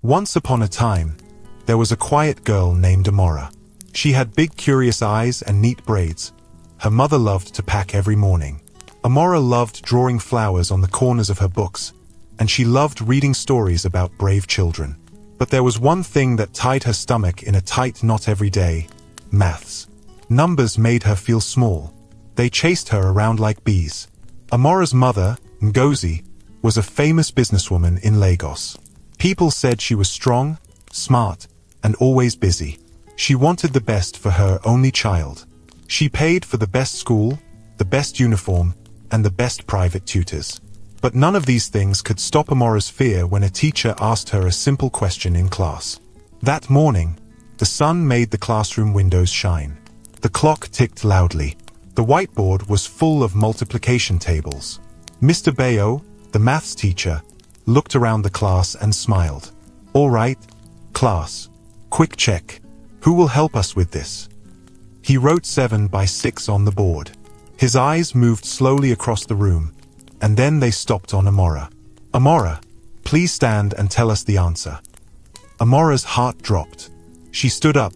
Once upon a time, there was a quiet girl named Amora. She had big curious eyes and neat braids. Her mother loved to pack every morning. Amora loved drawing flowers on the corners of her books, and she loved reading stories about brave children. But there was one thing that tied her stomach in a tight knot every day: maths. Numbers made her feel small. They chased her around like bees. Amora's mother, Ngozi, was a famous businesswoman in Lagos. People said she was strong, smart, and always busy. She wanted the best for her only child. She paid for the best school, the best uniform, and the best private tutors. But none of these things could stop Amora's fear when a teacher asked her a simple question in class. That morning, the sun made the classroom windows shine. The clock ticked loudly. The whiteboard was full of multiplication tables. Mr. Bayo, the maths teacher, looked around the class and smiled. "All right, class. Quick check. Who will help us with this?" He wrote 7 by 6 on the board. His eyes moved slowly across the room, and then they stopped on Amora. "Amora, please stand and tell us the answer." Amora's heart dropped. She stood up,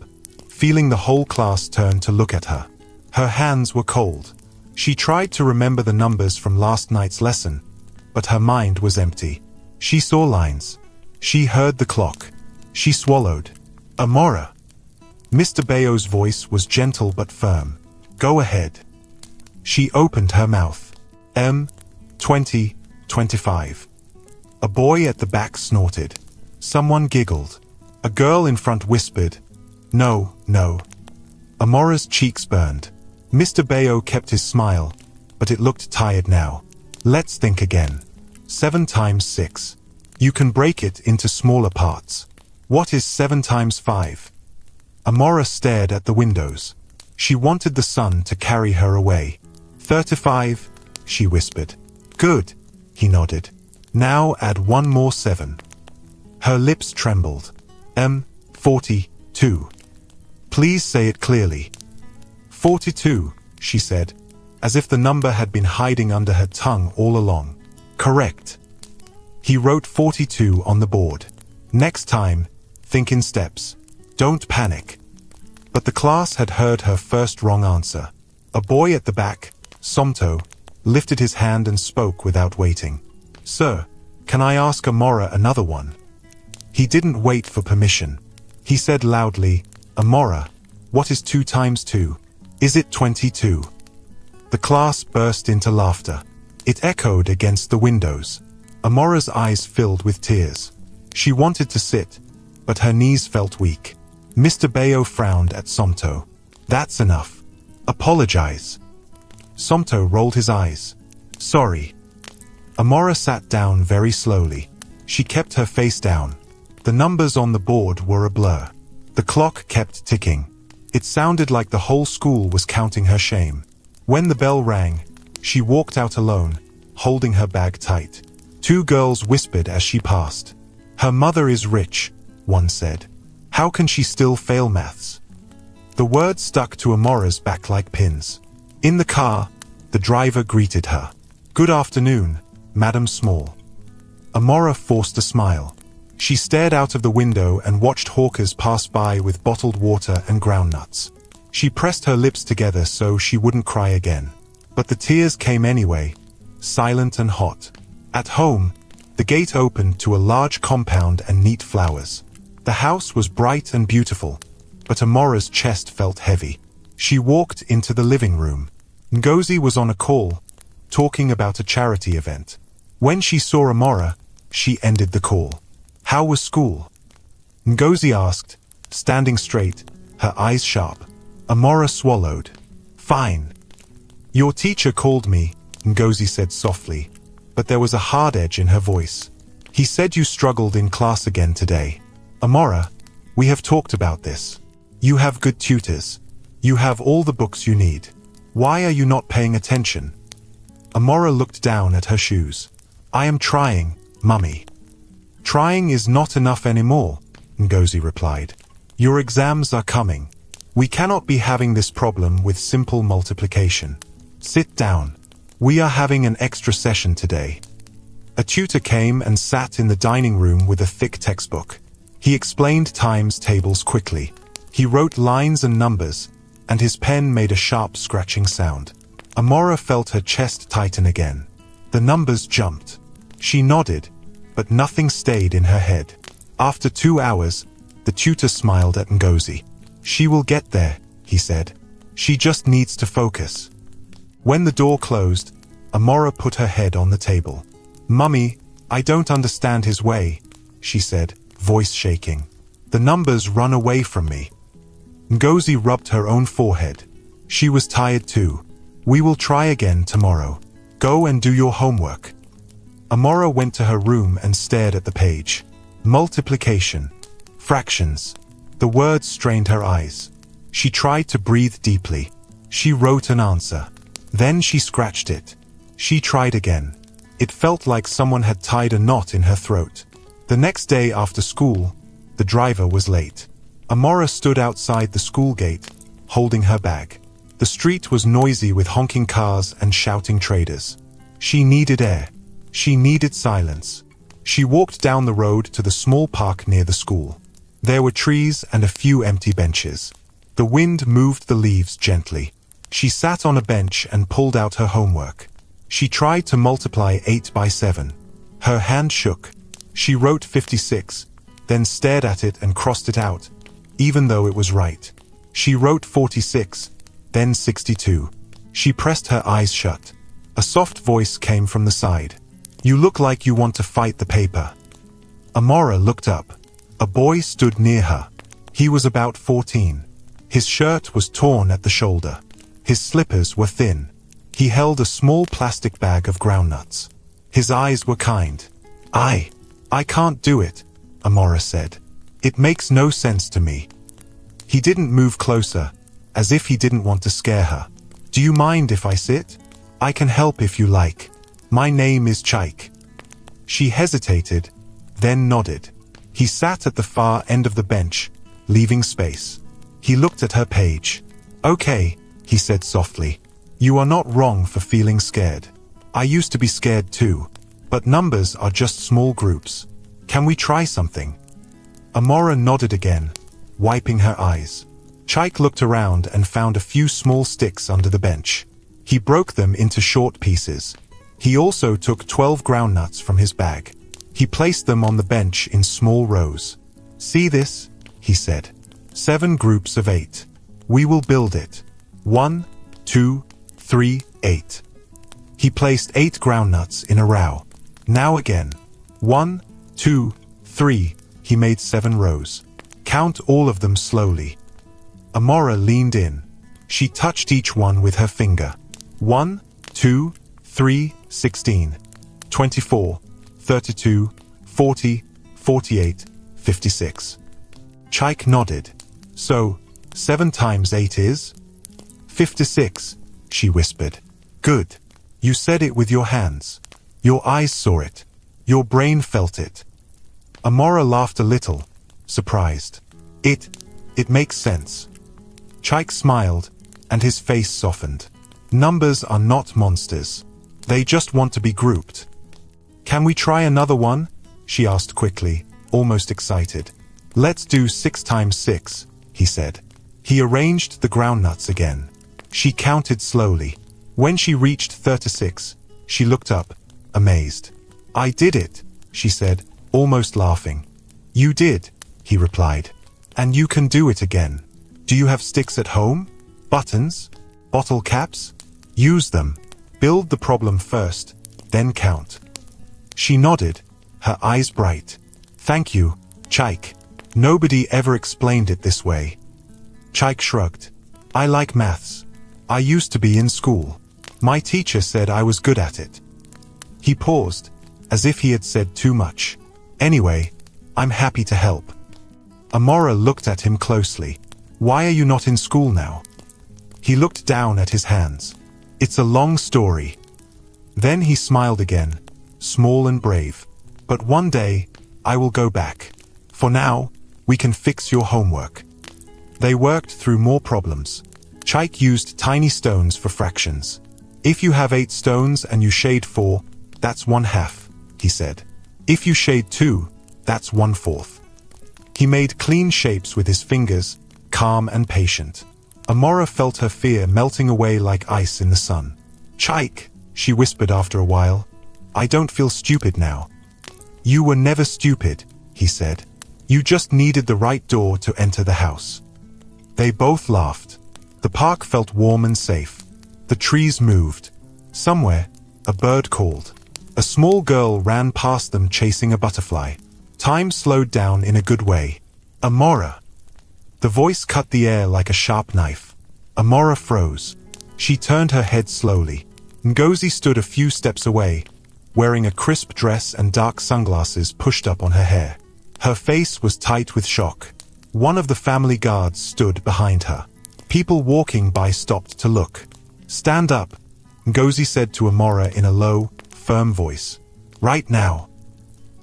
feeling the whole class turn to look at her. Her hands were cold. She tried to remember the numbers from last night's lesson, but her mind was empty. She saw lines. She heard the clock. She swallowed. "Amora." Mr. Bayo's voice was gentle but firm. "Go ahead." She opened her mouth. 20, 25. A boy at the back snorted. Someone giggled. A girl in front whispered, "No, no." Amora's cheeks burned. Mr. Bayo kept his smile, but it looked tired now. "Let's think again. 7 times 6. You can break it into smaller parts. What is 7 times 5? Amora stared at the windows. She wanted the sun to carry her away. 35, she whispered. "Good," he nodded. "Now add one more 7. Her lips trembled. 42. "Please say it clearly." 42, she said, as if the number had been hiding under her tongue all along. "Correct." He wrote 42 on the board. "Next time, think in steps. Don't panic." But the class had heard her first wrong answer. A boy at the back, Somto, lifted his hand and spoke without waiting. "Sir, can I ask Amora another one?" He didn't wait for permission. He said loudly, "Amora, what is 2 times 2? Is it 22? The class burst into laughter. It echoed against the windows. Amora's eyes filled with tears. She wanted to sit, but her knees felt weak. Mr. Bayo frowned at Somto. "That's enough. Apologize." Somto rolled his eyes. "Sorry." Amora sat down very slowly. She kept her face down. The numbers on the board were a blur. The clock kept ticking. It sounded like the whole school was counting her shame. When the bell rang, she walked out alone, holding her bag tight. 2 girls whispered as she passed. "Her mother is rich," one said. "How can she still fail maths?" The words stuck to Amora's back like pins. In the car, the driver greeted her. "Good afternoon, Madam Small." Amora forced a smile. She stared out of the window and watched hawkers pass by with bottled water and groundnuts. She pressed her lips together so she wouldn't cry again. But the tears came anyway, silent and hot. At home, the gate opened to a large compound and neat flowers. The house was bright and beautiful, but Amora's chest felt heavy. She walked into the living room. Ngozi was on a call, talking about a charity event. When she saw Amora, she ended the call. "How was school?" Ngozi asked, standing straight, her eyes sharp. Amora swallowed. "Fine." "Your teacher called me," Ngozi said softly, but there was a hard edge in her voice. "He said you struggled in class again today. Amora, we have talked about this. You have good tutors. You have all the books you need. Why are you not paying attention?" Amora looked down at her shoes. "I am trying, Mummy." "Trying is not enough anymore," Ngozi replied. "Your exams are coming. We cannot be having this problem with simple multiplication. Sit down. We are having an extra session today." A tutor came and sat in the dining room with a thick textbook. He explained times tables quickly. He wrote lines and numbers, and his pen made a sharp scratching sound. Amora felt her chest tighten again. The numbers jumped. She nodded, but nothing stayed in her head. After 2 hours, the tutor smiled at Ngozi. "She will get there," he said. "She just needs to focus." When the door closed, Amora put her head on the table. "Mummy, I don't understand his way," she said, voice shaking. "The numbers run away from me." Ngozi rubbed her own forehead. She was tired too. "We will try again tomorrow. Go and do your homework." Amora went to her room and stared at the page. Multiplication. Fractions. The words strained her eyes. She tried to breathe deeply. She wrote an answer. Then she scratched it. She tried again. It felt like someone had tied a knot in her throat. The next day after school, the driver was late. Amora stood outside the school gate, holding her bag. The street was noisy with honking cars and shouting traders. She needed air. She needed silence. She walked down the road to the small park near the school. There were trees and a few empty benches. The wind moved the leaves gently. She sat on a bench and pulled out her homework. She tried to multiply 8 by 7. Her hand shook. She wrote 56, then stared at it and crossed it out, even though it was right. She wrote 46, then 62. She pressed her eyes shut. A soft voice came from the side. "You look like you want to fight the paper." Amora looked up. A boy stood near her. He was about 14. His shirt was torn at the shoulder. His slippers were thin. He held a small plastic bag of groundnuts. His eyes were kind. I can't do it," Amora said. "It makes no sense to me." He didn't move closer, as if he didn't want to scare her. "Do you mind if I sit? I can help if you like. My name is Chaik." She hesitated, then nodded. He sat at the far end of the bench, leaving space. He looked at her page. "Okay," he said softly. "You are not wrong for feeling scared. I used to be scared too. But numbers are just small groups. Can we try something?" Amora nodded again, wiping her eyes. Chaik looked around and found a few small sticks under the bench. He broke them into short pieces. He also took 12 groundnuts from his bag. He placed them on the bench in small rows. "See this?" he said. 7 groups of 8. We will build it. 1, 2, 3, 8. He placed 8 groundnuts in a row. Now again. 1, 2, 3. He made 7 rows. Count all of them slowly. Amora leaned in. She touched each one with her finger. 1, 2, 3, 16, 24, 32, 40, 48, 56. Chaik nodded. "So, 7 times 8 is?" 56, she whispered. "Good. You said it with your hands. Your eyes saw it. Your brain felt it." Amora laughed a little, surprised. It makes sense." Chaik smiled, and his face softened. "Numbers are not monsters. They just want to be grouped." "Can we try another one?" she asked quickly, almost excited. "Let's do 6 times 6, he said. He arranged the groundnuts again. She counted slowly. When she reached 36, she looked up, amazed. "I did it," she said, almost laughing. "You did," he replied. "And you can do it again. Do you have sticks at home? Buttons? Bottle caps? Use them. Build the problem first, then count." She nodded, her eyes bright. "Thank you, Chaik. Nobody ever explained it this way." Chaik shrugged. "I like maths. I used to be in school. My teacher said I was good at it." He paused, as if he had said too much. "Anyway, I'm happy to help." Amora looked at him closely. "Why are you not in school now?" He looked down at his hands. "It's a long story." Then he smiled again, small and brave. "But one day, I will go back. For now, we can fix your homework." They worked through more problems. Chaik used tiny stones for fractions. "If you have 8 stones and you shade 4, that's 1/2, he said. "If you shade 2, that's 1/4. He made clean shapes with his fingers, calm and patient. Amora felt her fear melting away like ice in the sun. "Chike," she whispered after a while, "I don't feel stupid now." "You were never stupid," he said. "You just needed the right door to enter the house." They both laughed. The park felt warm and safe. The trees moved. Somewhere, a bird called. A small girl ran past them chasing a butterfly. Time slowed down in a good way. "Amora." The voice cut the air like a sharp knife. Amora froze. She turned her head slowly. Ngozi stood a few steps away, wearing a crisp dress and dark sunglasses pushed up on her hair. Her face was tight with shock. One of the family guards stood behind her. People walking by stopped to look. "Stand up," Ngozi said to Amora in a low, firm voice. "Right now."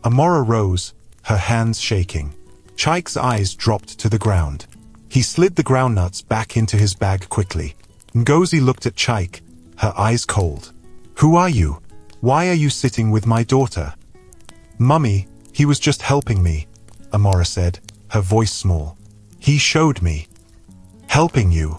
Amora rose, her hands shaking. Chike's eyes dropped to the ground. He slid the groundnuts back into his bag quickly. Ngozi looked at Chike, her eyes cold. "Who are you? Why are you sitting with my daughter?" "Mummy, he was just helping me," Amora said, her voice small. "He showed me." "Helping you?"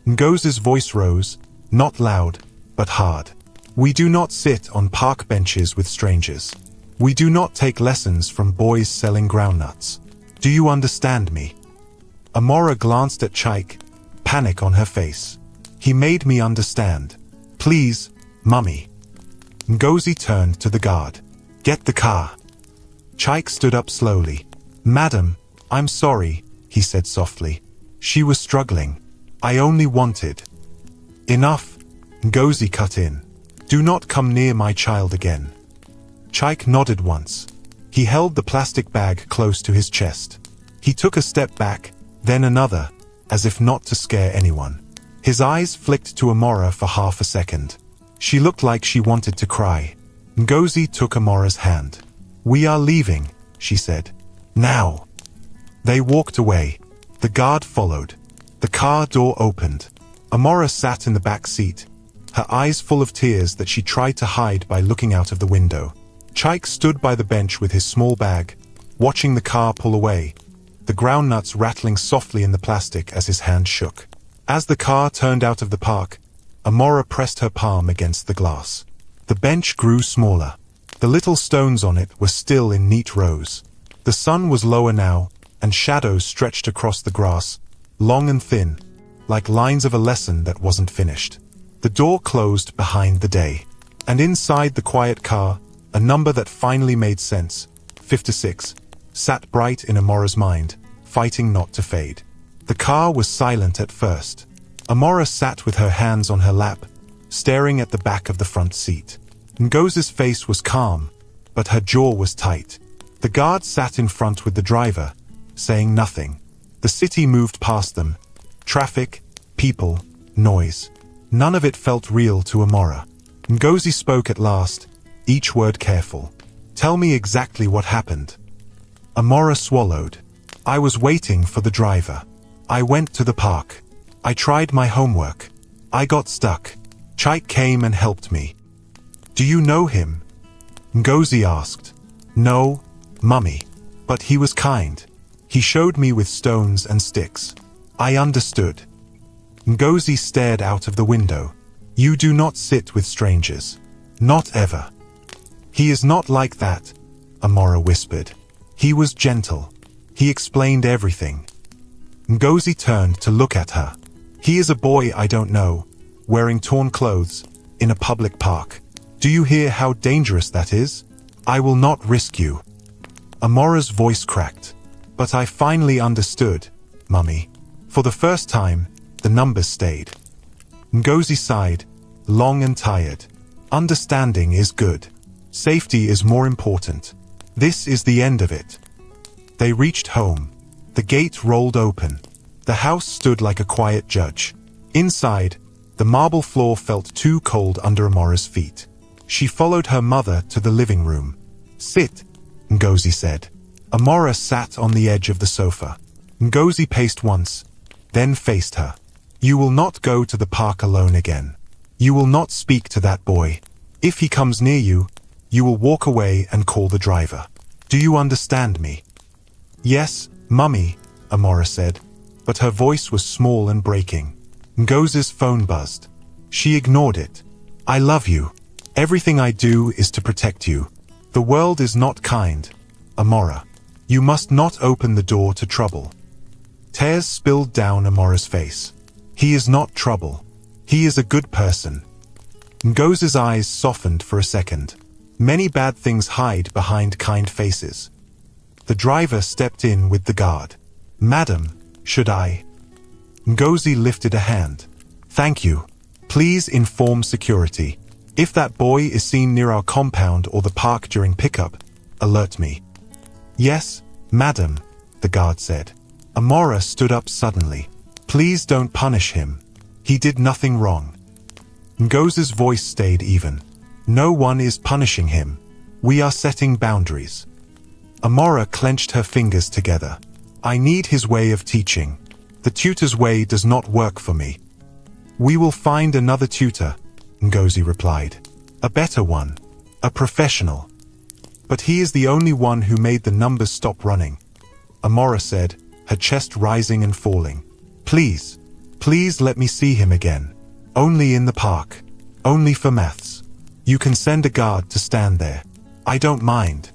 Ngozi's voice rose, not loud, but hard. "We do not sit on park benches with strangers. We do not take lessons from boys selling groundnuts. Do you understand me?" Amora glanced at Chike, panic on her face. "He made me understand. Please, Mummy." Ngozi turned to the guard. "Get the car." Chike stood up slowly. "Madam, I'm sorry," he said softly. "She was struggling. I only wanted—" "Enough," Ngozi cut in. "Do not come near my child again." Chike nodded once. He held the plastic bag close to his chest. He took a step back, then another, as if not to scare anyone. His eyes flicked to Amora for half a second. She looked like she wanted to cry. Ngozi took Amora's hand. "We are leaving," she said. "Now." They walked away. The guard followed. The car door opened. Amora sat in the back seat, her eyes full of tears that she tried to hide by looking out of the window. Chike stood by the bench with his small bag, watching the car pull away, the groundnuts rattling softly in the plastic as his hand shook. As the car turned out of the park, Amora pressed her palm against the glass. The bench grew smaller. The little stones on it were still in neat rows. The sun was lower now, and shadows stretched across the grass, long and thin, like lines of a lesson that wasn't finished. The door closed behind the day, and inside the quiet car, a number that finally made sense, 56, sat bright in Amora's mind, fighting not to fade. The car was silent at first. Amora sat with her hands on her lap, staring at the back of the front seat. Ngozi's face was calm, but her jaw was tight. The guard sat in front with the driver, saying nothing. The city moved past them. Traffic, people, noise. None of it felt real to Amora. Ngozi spoke at last, each word careful. "Tell me exactly what happened." Amora swallowed. "I was waiting for the driver. I went to the park. I tried my homework. I got stuck. Chike came and helped me." "Do you know him?" Ngozi asked. "No, Mummy. But he was kind. He showed me with stones and sticks. I understood." Ngozi stared out of the window. "You do not sit with strangers. Not ever." "He is not like that," Amora whispered. "He was gentle. He explained everything." Ngozi turned to look at her. "He is a boy I don't know, wearing torn clothes, in a public park. Do you hear how dangerous that is? I will not risk you." Amora's voice cracked. "But I finally understood, Mummy. For the first time, the numbers stayed." Ngozi sighed, long and tired. "Understanding is good. Safety is more important. This is the end of it." They reached home. The gate rolled open. The house stood like a quiet judge. Inside, the marble floor felt too cold under Amora's feet. She followed her mother to the living room. "Sit," Ngozi said. Amora sat on the edge of the sofa. Ngozi paced once, then faced her. "You will not go to the park alone again. You will not speak to that boy. If he comes near you, you will walk away and call the driver. Do you understand me?" Yes, Mummy, Amora said, but her voice was small and breaking. Ngozi's phone buzzed. She ignored it. I love you. Everything I do is to protect you. The world is not kind, Amora. You must not open the door to trouble. Tears spilled down Amora's face. He is not trouble. He is a good person. Ngozi's eyes softened for a second. Many bad things hide behind kind faces. The driver stepped in with the guard. Madam, should I? Ngozi lifted a hand. Thank you. Please inform security. If that boy is seen near our compound or the park during pickup, alert me. Yes, madam, the guard said. Amora stood up suddenly. Please don't punish him. He did nothing wrong. Ngozi's voice stayed even. No one is punishing him. We are setting boundaries. Amora clenched her fingers together. I need his way of teaching. The tutor's way does not work for me. We will find another tutor, Ngozi replied. A better one. A professional. But he is the only one who made the numbers stop running. Amora said, her chest rising and falling. Please, please let me see him again. Only in the park. Only for maths. You can send a guard to stand there. I don't mind.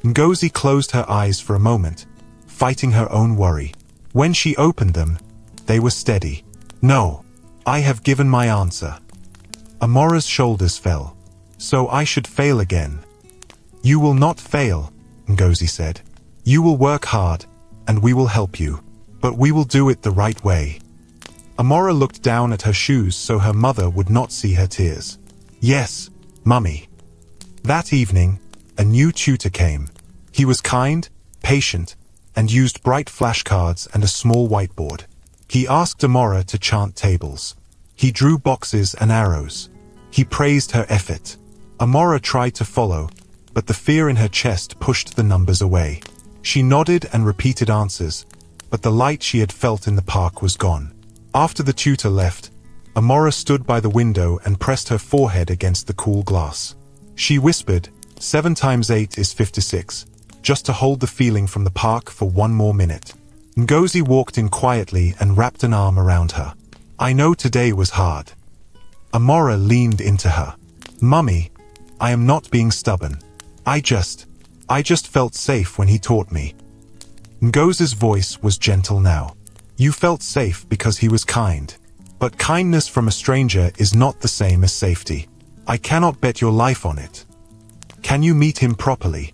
Ngozi closed her eyes for a moment, fighting her own worry. When she opened them, they were steady. No, I have given my answer. Amora's shoulders fell. So I should fail again. You will not fail, Ngozi said. You will work hard, and we will help you. But we will do it the right way. Amora looked down at her shoes so her mother would not see her tears. Yes, Mummy. That evening, a new tutor came. He was kind, patient, and used bright flashcards and a small whiteboard. He asked Amora to chant tables. He drew boxes and arrows. He praised her effort. Amora tried to follow, but the fear in her chest pushed the numbers away. She nodded and repeated answers, but the light she had felt in the park was gone. After the tutor left, Amora stood by the window and pressed her forehead against the cool glass. She whispered, 7 times 8 is 56, just to hold the feeling from the park for one more minute. Ngozi walked in quietly and wrapped an arm around her. I know today was hard. Amora leaned into her. Mummy, I am not being stubborn. I just felt safe when he taught me. Ngozi's voice was gentle now. You felt safe because he was kind. But kindness from a stranger is not the same as safety. I cannot bet your life on it. Can you meet him properly?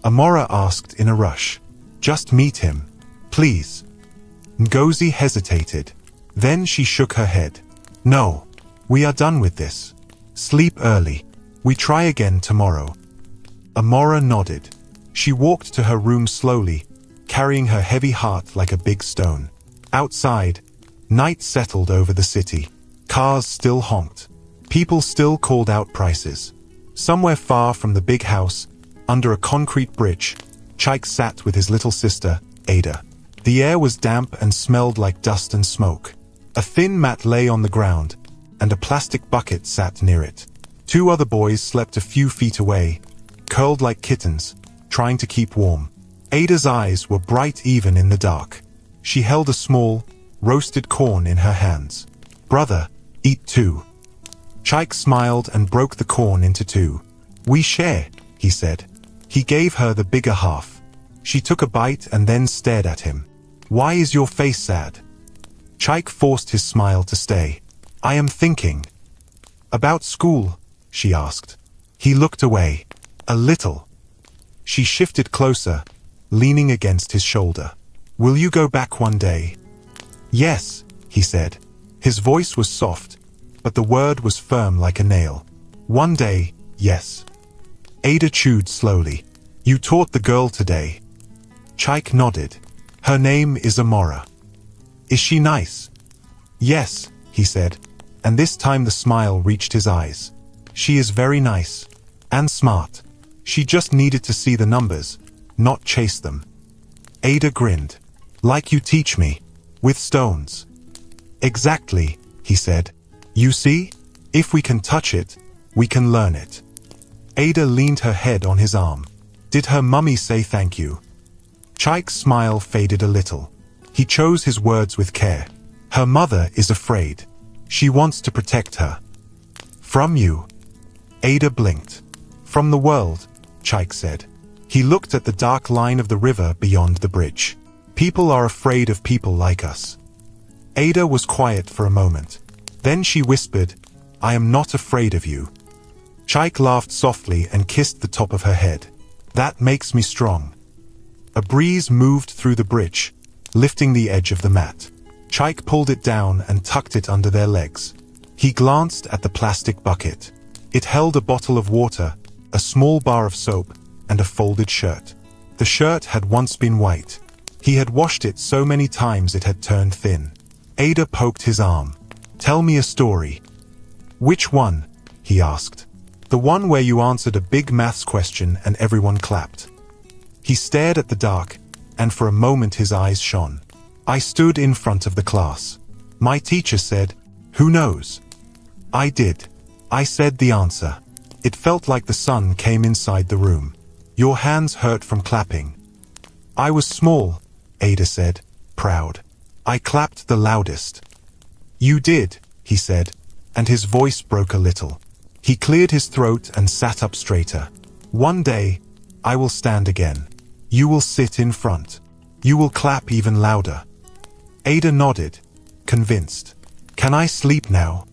Amora asked in a rush. Just meet him, please. Ngozi hesitated. Then she shook her head. No, we are done with this. Sleep early. We try again tomorrow. Amora nodded. She walked to her room slowly, carrying her heavy heart like a big stone. Outside, night settled over the city. Cars still honked. People still called out prices. Somewhere far from the big house, under a concrete bridge, Chaik sat with his little sister, Ada. The air was damp and smelled like dust and smoke. A thin mat lay on the ground, and a plastic bucket sat near it. 2 other boys slept a few feet away, curled like kittens, trying to keep warm. Ada's eyes were bright even in the dark. She held a small, roasted corn in her hands. Brother, eat too. Chaik smiled and broke the corn into 2. We share, he said. He gave her the bigger half. She took a bite and then stared at him. Why is your face sad? Chaik forced his smile to stay. I am thinking. About school, she asked. He looked away. A little. She shifted closer, leaning against his shoulder. Will you go back one day? Yes, he said. His voice was soft, but the word was firm like a nail. One day, yes. Ada chewed slowly. You taught the girl today. Chaik nodded. Her name is Amora. Is she nice? Yes, he said, and this time the smile reached his eyes. She is very nice. And smart. She just needed to see the numbers, not chase them. Ada grinned. Like you teach me. With stones. Exactly, he said. You see? If we can touch it, we can learn it. Ada leaned her head on his arm. Did her mummy say thank you? Chike's smile faded a little. He chose his words with care. Her mother is afraid. She wants to protect her. From you? Ada blinked. From the world, Chike said. He looked at the dark line of the river beyond the bridge. People are afraid of people like us. Ada was quiet for a moment. Then she whispered, I am not afraid of you. Chike laughed softly and kissed the top of her head. That makes me strong. A breeze moved through the bridge, lifting the edge of the mat. Chike pulled it down and tucked it under their legs. He glanced at the plastic bucket. It held a bottle of water, a small bar of soap, and a folded shirt. The shirt had once been white. He had washed it so many times it had turned thin. Ada poked his arm. Tell me a story. Which one? He asked. The one where you answered a big maths question and everyone clapped. He stared at the dark, and for a moment his eyes shone. I stood in front of the class. My teacher said, who knows? I did. I said the answer. It felt like the sun came inside the room. Your hands hurt from clapping. I was small, Ada said, proud. I clapped the loudest. You did, he said, and his voice broke a little. He cleared his throat and sat up straighter. One day, I will stand again. You will sit in front. You will clap even louder. Ada nodded, convinced. Can I sleep now?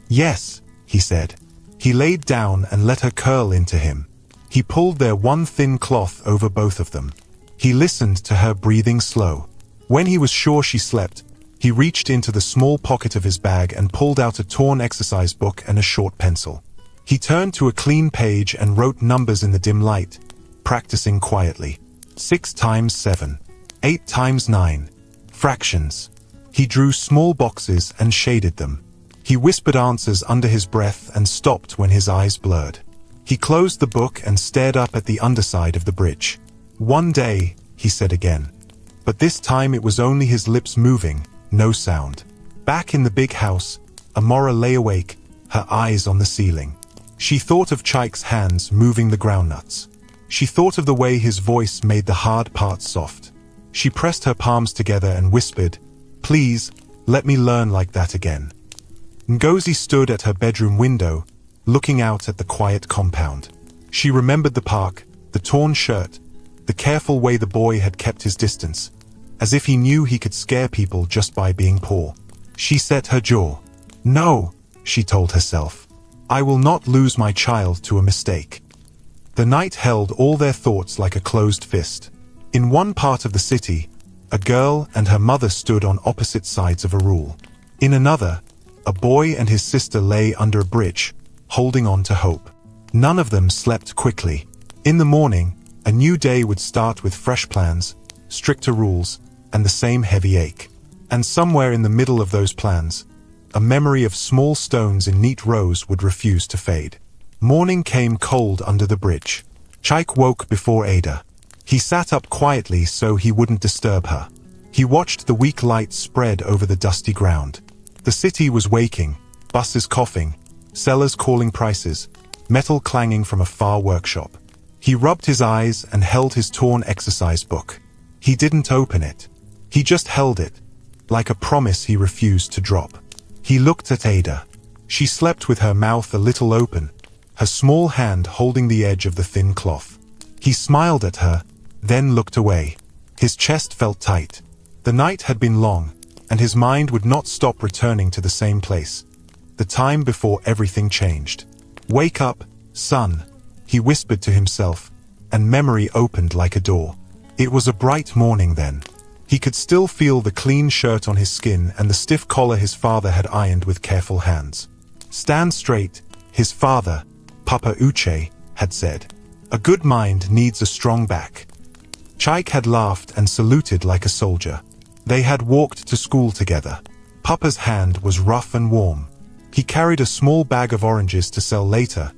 Yes, he said. He laid down and let her curl into him. He pulled their one thin cloth over both of them. He listened to her breathing slow. When he was sure she slept, he reached into the small pocket of his bag and pulled out a torn exercise book and a short pencil. He turned to a clean page and wrote numbers in the dim light, practicing quietly. 6 times 7. 8 times 9. Fractions. He drew small boxes and shaded them. He whispered answers under his breath and stopped when his eyes blurred. He closed the book and stared up at the underside of the bridge. One day, he said again. But this time it was only his lips moving, no sound. Back in the big house, Amora lay awake, her eyes on the ceiling. She thought of Chike's hands moving the groundnuts. She thought of the way his voice made the hard parts soft. She pressed her palms together and whispered, Please, let me learn like that again. Ngozi stood at her bedroom window, looking out at the quiet compound. She remembered the park, the torn shirt, the careful way the boy had kept his distance, as if he knew he could scare people just by being poor. She set her jaw. No, she told herself. I will not lose my child to a mistake. The night held all their thoughts like a closed fist. In one part of the city, a girl and her mother stood on opposite sides of a rule. In another, a boy and his sister lay under a bridge, holding on to hope. None of them slept quickly. In the morning, a new day would start with fresh plans, stricter rules, and the same heavy ache. And somewhere in the middle of those plans, a memory of small stones in neat rows would refuse to fade. Morning came cold under the bridge. Chike woke before Ada. He sat up quietly so he wouldn't disturb her. He watched the weak light spread over the dusty ground. The city was waking, buses coughing, sellers calling prices, metal clanging from a far workshop. He rubbed his eyes and held his torn exercise book. He didn't open it. He just held it, like a promise he refused to drop. He looked at Ada. She slept with her mouth a little open, her small hand holding the edge of the thin cloth. He smiled at her, then looked away. His chest felt tight. The night had been long, and his mind would not stop returning to the same place. The time before everything changed. Wake up, son, he whispered to himself, and memory opened like a door. It was a bright morning then. He could still feel the clean shirt on his skin and the stiff collar his father had ironed with careful hands. Stand straight, his father, Papa Uche, had said. A good mind needs a strong back. Chike had laughed and saluted like a soldier. They had walked to school together. Papa's hand was rough and warm. He carried a small bag of oranges to sell later,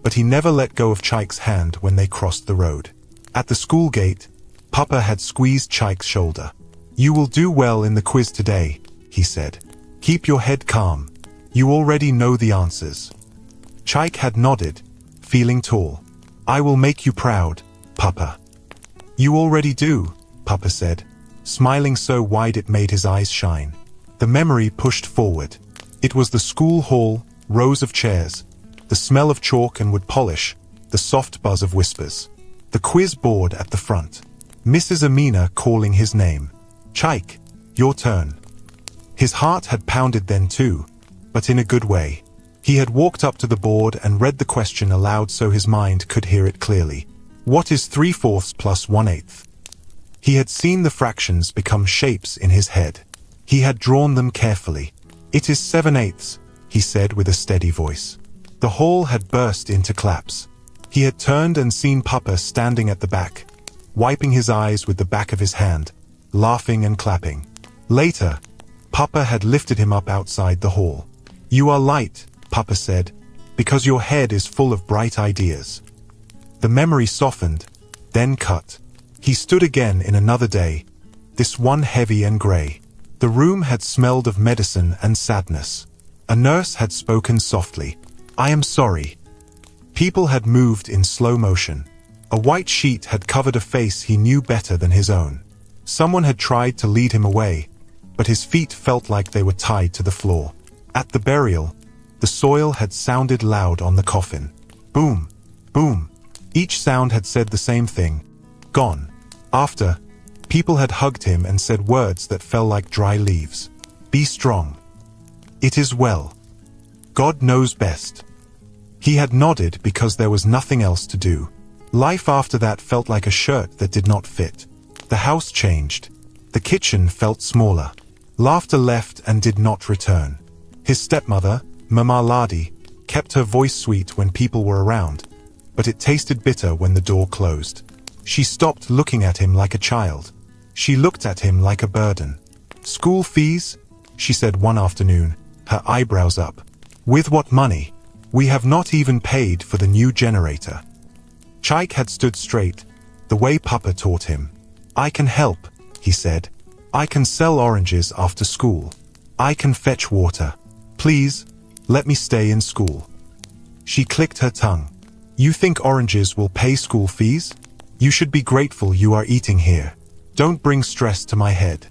but he never let go of Chike's hand when they crossed the road. At the school gate, Papa had squeezed Chike's shoulder. You will do well in the quiz today, he said. Keep your head calm. You already know the answers. Chike had nodded, feeling tall. I will make you proud, Papa. You already do, Papa said, smiling so wide it made his eyes shine. The memory pushed forward. It was the school hall, rows of chairs, the smell of chalk and wood polish, the soft buzz of whispers. The quiz board at the front. Mrs. Amina calling his name. Chaik, your turn. His heart had pounded then too, but in a good way. He had walked up to the board and read the question aloud so his mind could hear it clearly. What is 3/4 plus 1/8? He had seen the fractions become shapes in his head. He had drawn them carefully. It is 7/8, he said with a steady voice. The hall had burst into claps. He had turned and seen Papa standing at the back, wiping his eyes with the back of his hand, laughing and clapping. Later, Papa had lifted him up outside the hall. You are light, Papa said, because your head is full of bright ideas. The memory softened, then cut. He stood again in another day, this one heavy and grey. The room had smelled of medicine and sadness. A nurse had spoken softly. I am sorry. People had moved in slow motion. A white sheet had covered a face he knew better than his own. Someone had tried to lead him away, but his feet felt like they were tied to the floor. At the burial, the soil had sounded loud on the coffin. Boom, boom. Each sound had said the same thing. Gone. After, people had hugged him and said words that fell like dry leaves. Be strong. It is well. God knows best. He had nodded because there was nothing else to do. Life after that felt like a shirt that did not fit. The house changed. The kitchen felt smaller. Laughter left and did not return. His stepmother, Mama Ladi, kept her voice sweet when people were around, but it tasted bitter when the door closed. She stopped looking at him like a child. She looked at him like a burden. School fees? She said one afternoon, her eyebrows up. With what money? We have not even paid for the new generator. Chaik had stood straight, the way Papa taught him. I can help, he said. I can sell oranges after school. I can fetch water. Please, let me stay in school. She clicked her tongue. You think oranges will pay school fees? You should be grateful you are eating here. Don't bring stress to my head.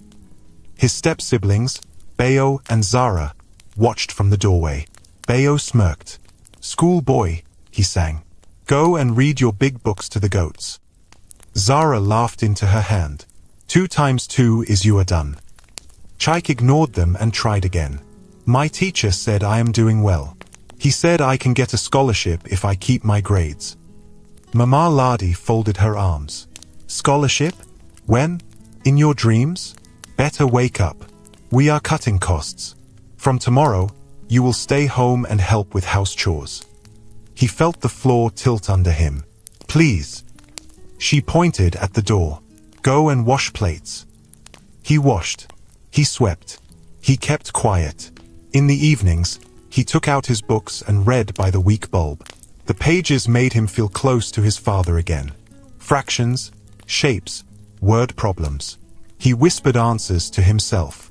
His step-siblings, Bayo and Zara, watched from the doorway. Bayo smirked. Schoolboy, he sang. Go and read your big books to the goats. Zara laughed into her hand. 2 times 2 is you are done. Chaik ignored them and tried again. My teacher said I am doing well. He said I can get a scholarship if I keep my grades. Mama Ladi folded her arms. Scholarship? When? In your dreams? Better wake up. We are cutting costs. From tomorrow, you will stay home and help with house chores. He felt the floor tilt under him. Please. She pointed at the door. Go and wash plates. He washed. He swept. He kept quiet. In the evenings, he took out his books and read by the weak bulb. The pages made him feel close to his father again. Fractions, shapes, word problems. He whispered answers to himself.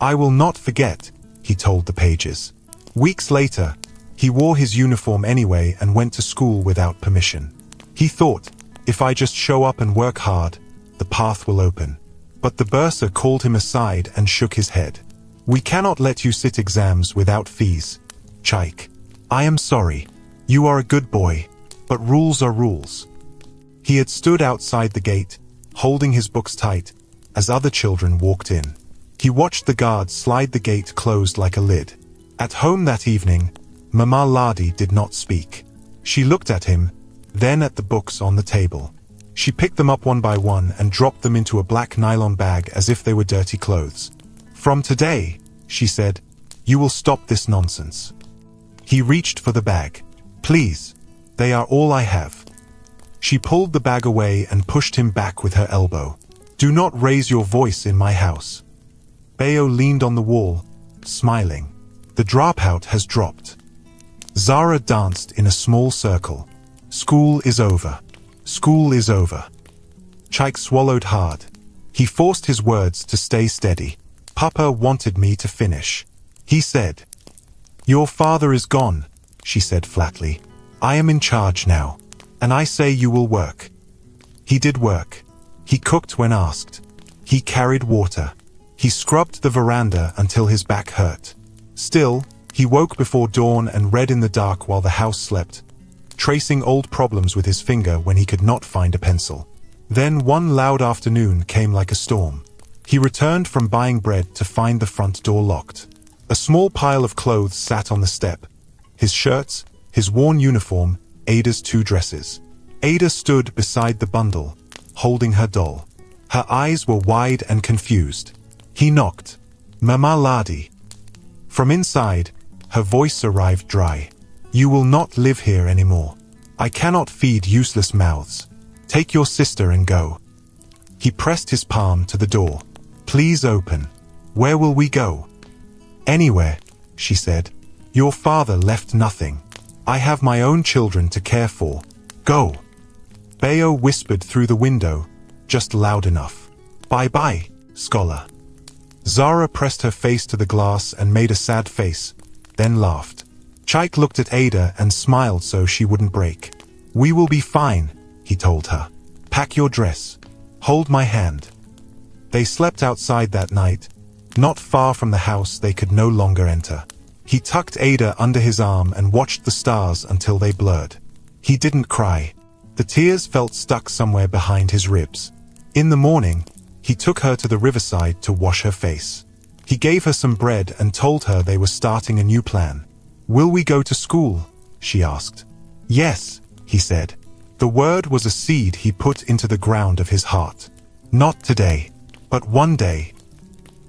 I will not forget, he told the pages. Weeks later, he wore his uniform anyway and went to school without permission. He thought, if I just show up and work hard, the path will open. But the bursar called him aside and shook his head. We cannot let you sit exams without fees. Chaik. I am sorry. You are a good boy, but rules are rules. He had stood outside the gate, holding his books tight, as other children walked in. He watched the guard slide the gate closed like a lid. At home that evening, Mama Ladi did not speak. She looked at him, then at the books on the table. She picked them up one by one and dropped them into a black nylon bag as if they were dirty clothes. From today, she said, you will stop this nonsense. He reached for the bag. Please, they are all I have. She pulled the bag away and pushed him back with her elbow. Do not raise your voice in my house. Bayo leaned on the wall, smiling. The dropout has dropped. Zara danced in a small circle. School is over. School is over. Chaik swallowed hard. He forced his words to stay steady. Papa wanted me to finish. He said. Your father is gone, she said flatly. I am in charge now, and I say you will work. He did work. He cooked when asked. He carried water. He scrubbed the veranda until his back hurt. Still, he woke before dawn and read in the dark while the house slept, tracing old problems with his finger when he could not find a pencil. Then one loud afternoon came like a storm. He returned from buying bread to find the front door locked. A small pile of clothes sat on the step. His shirts, his worn uniform, Ada's 2 dresses. Ada stood beside the bundle, holding her doll. Her eyes were wide and confused. He knocked. "Mama Ladi." From inside, her voice arrived dry. "You will not live here anymore. I cannot feed useless mouths. Take your sister and go." He pressed his palm to the door. "Please open. Where will we go?" "Anywhere," she said. "Your father left nothing. I have my own children to care for. Go." Bayo whispered through the window, just loud enough. "Bye-bye, scholar." Zara pressed her face to the glass and made a sad face, then laughed. Chaik looked at Ada and smiled so she wouldn't break. "We will be fine," he told her. "Pack your dress. Hold my hand." They slept outside that night, not far from the house they could no longer enter. He tucked Ada under his arm and watched the stars until they blurred. He didn't cry. The tears felt stuck somewhere behind his ribs. In the morning, he took her to the riverside to wash her face. He gave her some bread and told her they were starting a new plan. "Will we go to school?" she asked. "Yes," he said. The word was a seed he put into the ground of his heart. Not today, but one day.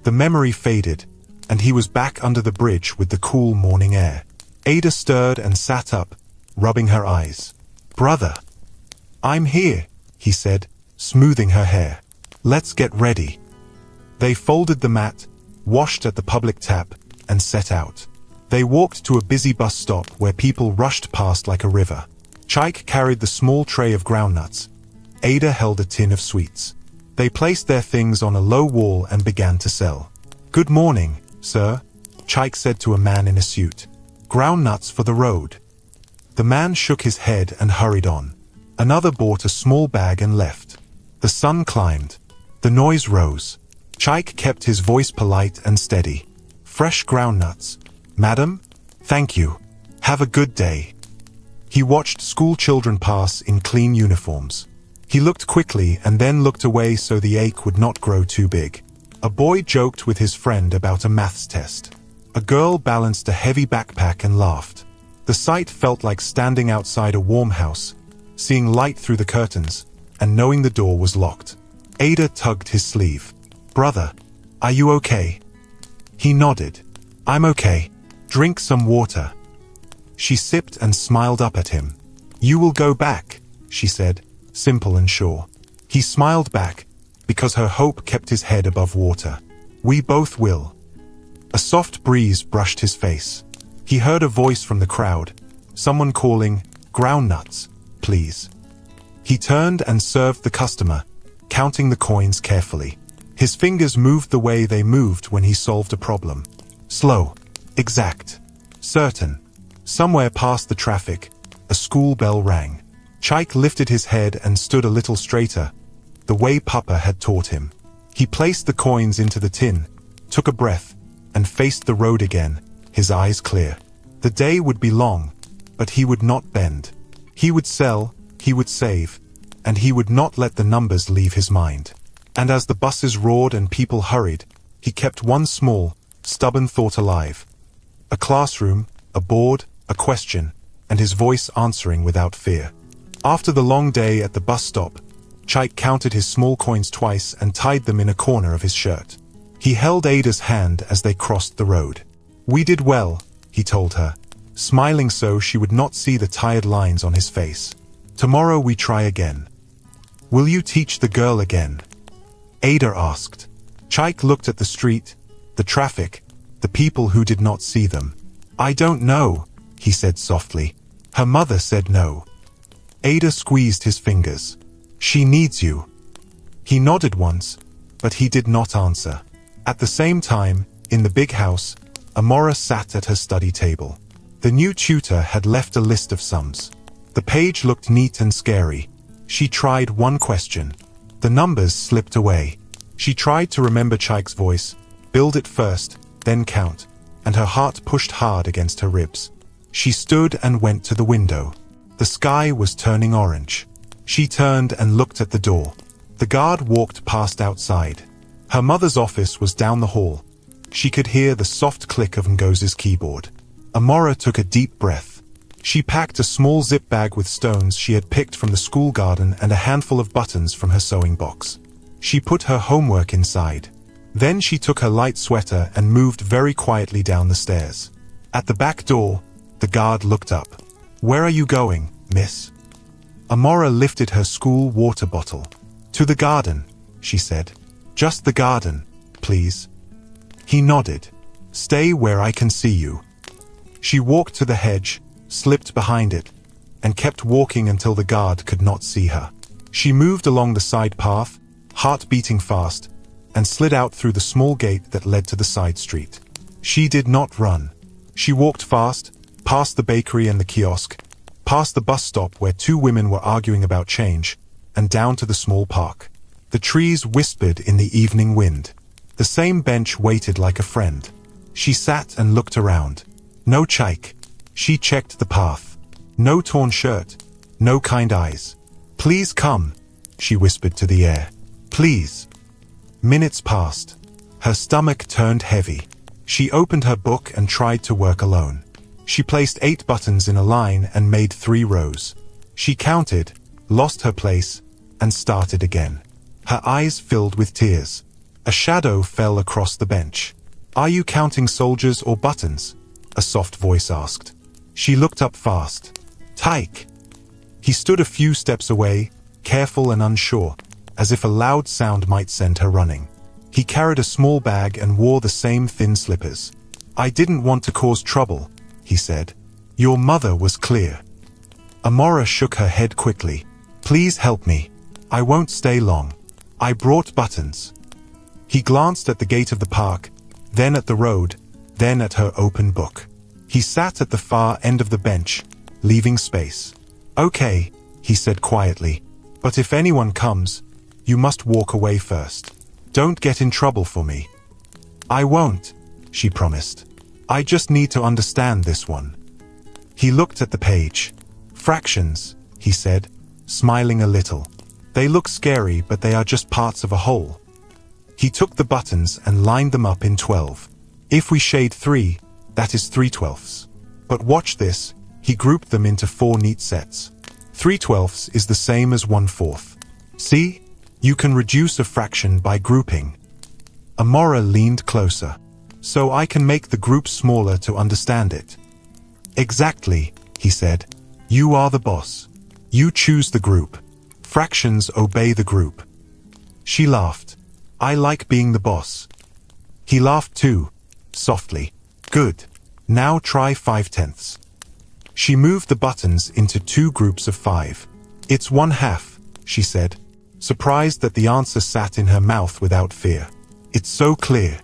The memory faded, and he was back under the bridge with the cool morning air. Ada stirred and sat up, rubbing her eyes. "Brother." "I'm here," he said, smoothing her hair. "Let's get ready." They folded the mat, washed at the public tap, and set out. They walked to a busy bus stop where people rushed past like a river. Chaik carried the small tray of groundnuts. Ada held a tin of sweets. They placed their things on a low wall and began to sell. "Good morning, sir," Chaik said to a man in a suit. "Groundnuts for the road." The man shook his head and hurried on. Another bought a small bag and left. The sun climbed. The noise rose. Chaik kept his voice polite and steady. "Fresh groundnuts. Madam? Thank you. Have a good day." He watched school children pass in clean uniforms. He looked quickly and then looked away so the ache would not grow too big. A boy joked with his friend about a maths test. A girl balanced a heavy backpack and laughed. The sight felt like standing outside a warm house, seeing light through the curtains, and knowing the door was locked. Ada tugged his sleeve. "Brother, are you okay?" He nodded. "I'm okay. Drink some water." She sipped and smiled up at him. "You will go back," she said, simple and sure. He smiled back, because her hope kept his head above water. "We both will." A soft breeze brushed his face. He heard a voice from the crowd, someone calling, "Groundnuts, please." He turned and served the customer, counting the coins carefully. His fingers moved the way they moved when he solved a problem. Slow, exact, certain. Somewhere past the traffic, a school bell rang. Chaik lifted his head and stood a little straighter, the way Papa had taught him. He placed the coins into the tin, took a breath, and faced the road again, his eyes clear. The day would be long, but he would not bend. He would sell, he would save, and he would not let the numbers leave his mind. And as the buses roared and people hurried, he kept one small, stubborn thought alive. A classroom, a board, a question, and his voice answering without fear. After the long day at the bus stop, Chaik counted his small coins twice and tied them in a corner of his shirt. He held Ada's hand as they crossed the road. "We did well," he told her, smiling so she would not see the tired lines on his face. "Tomorrow we try again." "Will you teach the girl again?" Ada asked. Chaik looked at the street, the traffic, the people who did not see them. "I don't know," he said softly. "Her mother said no." Ada squeezed his fingers. "She needs you." He nodded once, but he did not answer. At the same time, in the big house, Amora sat at her study table. The new tutor had left a list of sums. The page looked neat and scary. She tried one question. The numbers slipped away. She tried to remember Chaik's voice, build it first, then count, and her heart pushed hard against her ribs. She stood and went to the window. The sky was turning orange. She turned and looked at the door. The guard walked past outside. Her mother's office was down the hall. She could hear the soft click of Ngoz's keyboard. Amora took a deep breath. She packed a small zip bag with stones she had picked from the school garden and a handful of buttons from her sewing box. She put her homework inside. Then she took her light sweater and moved very quietly down the stairs. At the back door, the guard looked up. "Where are you going, miss?" Amora lifted her school water bottle. "To the garden," she said. "Just the garden, please." He nodded. "Stay where I can see you." She walked to the hedge, slipped behind it, and kept walking until the guard could not see her. She moved along the side path, heart beating fast, and slid out through the small gate that led to the side street. She did not run. She walked fast, past the bakery and the kiosk, past the bus stop where two women were arguing about change, and down to the small park. The trees whispered in the evening wind. The same bench waited like a friend. She sat and looked around. No Chaik. She checked the path. No torn shirt. No kind eyes. "Please come," she whispered to the air. "Please." Minutes passed. Her stomach turned heavy. She opened her book and tried to work alone. She placed 8 buttons in a line and made 3 rows. She counted, lost her place, and started again. Her eyes filled with tears. A shadow fell across the bench. "Are you counting soldiers or buttons?" a soft voice asked. She looked up fast. "Taik." He stood a few steps away, careful and unsure, as if a loud sound might send her running. He carried a small bag and wore the same thin slippers. "I didn't want to cause trouble," he said. "Your mother was clear." Amora shook her head quickly. "Please help me. I won't stay long. I brought buttons." He glanced at the gate of the park, then at the road, then at her open book. He sat at the far end of the bench, leaving space. "Okay," he said quietly, "but if anyone comes, you must walk away first. Don't get in trouble for me." "I won't," she promised. "I just need to understand this one." He looked at the page. "Fractions," he said, smiling a little. "They look scary, but they are just parts of a whole." He took the buttons and lined them up in 12. If we shade 3, that is 3/12. But watch this, he grouped them into 4 neat sets. 3/12 is the same as 1/4. See? You can reduce a fraction by grouping. Amora leaned closer. "So I can make the group smaller to understand it." "Exactly," he said. "You are the boss. You choose the group. Fractions obey the group." She laughed. "I like being the boss." He laughed too, softly. "Good. Now try 5/10. She moved the buttons into 2 groups of 5. "It's 1/2, she said, surprised that the answer sat in her mouth without fear. "It's so clear."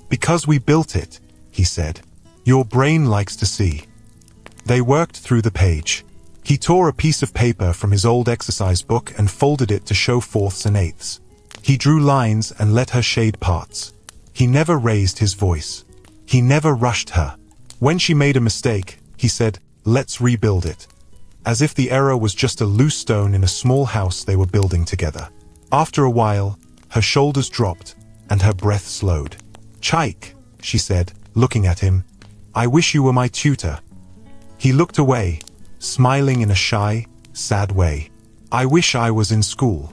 "Because we built it," he said. "Your brain likes to see." They worked through the page. He tore a piece of paper from his old exercise book and folded it to show 4ths and 8ths. He drew lines and let her shade parts. He never raised his voice. He never rushed her. When she made a mistake, he said, "Let's rebuild it." As if the error was just a loose stone in a small house they were building together. After a while, her shoulders dropped, and her breath slowed. "Chaik," she said, looking at him, "I wish you were my tutor." He looked away, smiling in a shy, sad way. "I wish I was in school."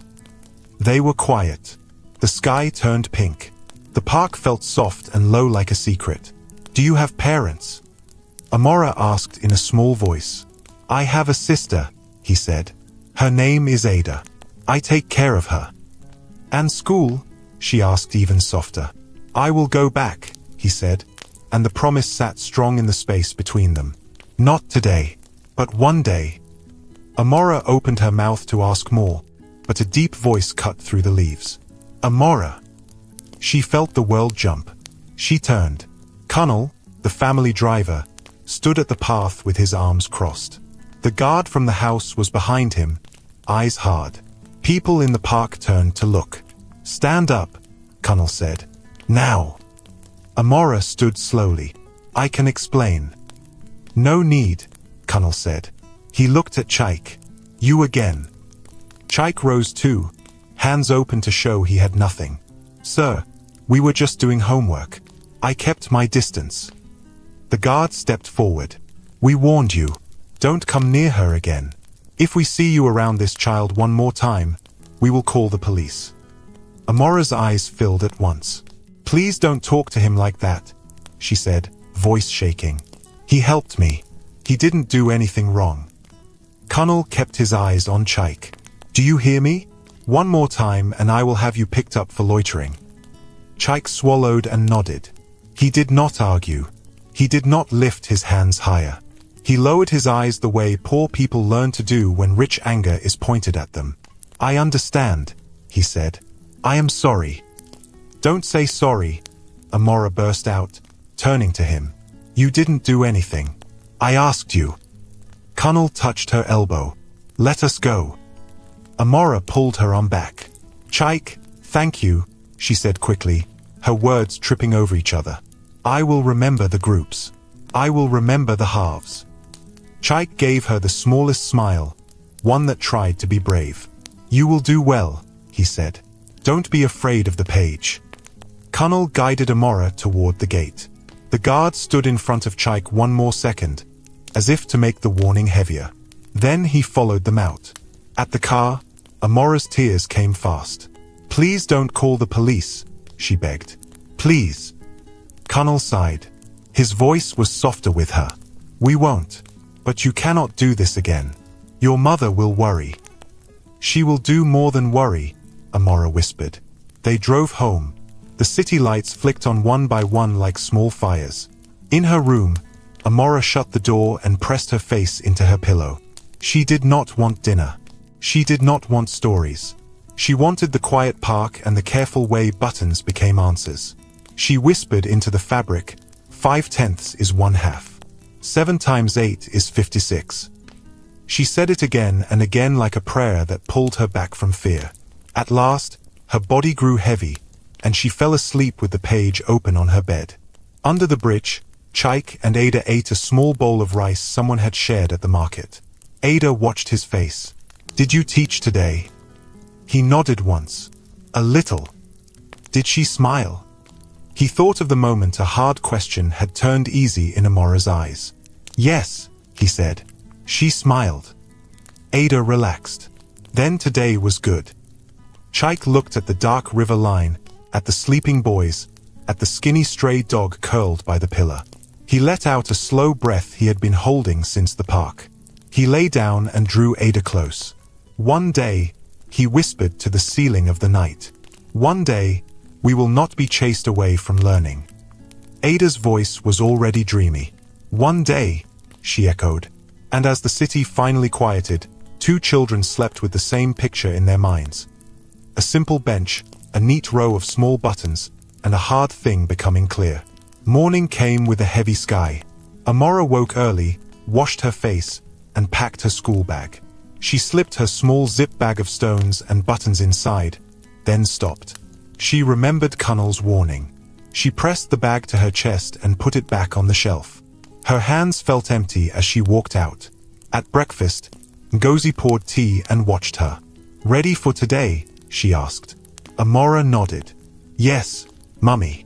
They were quiet. The sky turned pink. The park felt soft and low like a secret. "Do you have parents?" Amora asked in a small voice. "I have a sister," he said. "Her name is Ada. I take care of her." "And school?" she asked even softer. "I will go back," he said, and the promise sat strong in the space between them. "Not today, but one day." Amora opened her mouth to ask more, but a deep voice cut through the leaves. "Amora." She felt the world jump. She turned. Kunnel, the family driver, stood at the path with his arms crossed. The guard from the house was behind him, eyes hard. People in the park turned to look. "Stand up," Connell said. Now. Amora stood slowly. I can explain. No need, Connell said. He looked at Chaik. You again. Chaik rose too, hands open to show he had nothing. Sir, we were just doing homework. I kept my distance. The guard stepped forward. We warned you. Don't come near her again. If we see you around this child one more time, we will call the police. Amora's eyes filled at once. Please don't talk to him like that, she said, voice shaking. He helped me. He didn't do anything wrong. Connell kept his eyes on Chaik. Do you hear me? One more time and I will have you picked up for loitering. Chaik swallowed and nodded. He did not argue. He did not lift his hands higher. He lowered his eyes the way poor people learn to do when rich anger is pointed at them. I understand, he said. I am sorry. Don't say sorry, Amora burst out, turning to him. You didn't do anything. I asked you. Connell touched her elbow. Let us go. Amora pulled her arm back. Chaik, thank you, she said quickly, her words tripping over each other. I will remember the groups. I will remember the halves. Chaik gave her the smallest smile, one that tried to be brave. You will do well, he said. Don't be afraid of the page. Connell guided Amora toward the gate. The guard stood in front of Chaik one more second, as if to make the warning heavier. Then he followed them out. At the car, Amora's tears came fast. Please don't call the police, she begged. Please. Connell sighed. His voice was softer with her. We won't. But you cannot do this again. Your mother will worry. She will do more than worry, Amora whispered. They drove home. The city lights flicked on one by one like small fires. In her room, Amora shut the door and pressed her face into her pillow. She did not want dinner. She did not want stories. She wanted the quiet park and the careful way buttons became answers. She whispered into the fabric, 5/10 is 1/2. 7 times 8 is 56. She said it again and again like a prayer that pulled her back from fear. At last, her body grew heavy, and she fell asleep with the page open on her bed. Under the bridge, Chaik and Ada ate a small bowl of rice someone had shared at the market. Ada watched his face. Did you teach today? He nodded once. A little. Did she smile? He thought of the moment a hard question had turned easy in Amora's eyes. Yes, he said. She smiled. Ada relaxed. Then today was good. Chaik looked at the dark river line, at the sleeping boys, at the skinny stray dog curled by the pillar. He let out a slow breath he had been holding since the park. He lay down and drew Ada close. One day, he whispered to the ceiling of the night. One day, we will not be chased away from learning. Ada's voice was already dreamy. One day, she echoed. And as the city finally quieted, 2 children slept with the same picture in their minds. A simple bench, a neat row of small buttons, and a hard thing becoming clear. Morning came with a heavy sky. Amora woke early, washed her face, and packed her school bag. She slipped her small zip bag of stones and buttons inside, then stopped. She remembered Connell's warning. She pressed the bag to her chest and put it back on the shelf. Her hands felt empty as she walked out. At breakfast, Ngozi poured tea and watched her. Ready for today? She asked. Amora nodded. Yes, Mummy.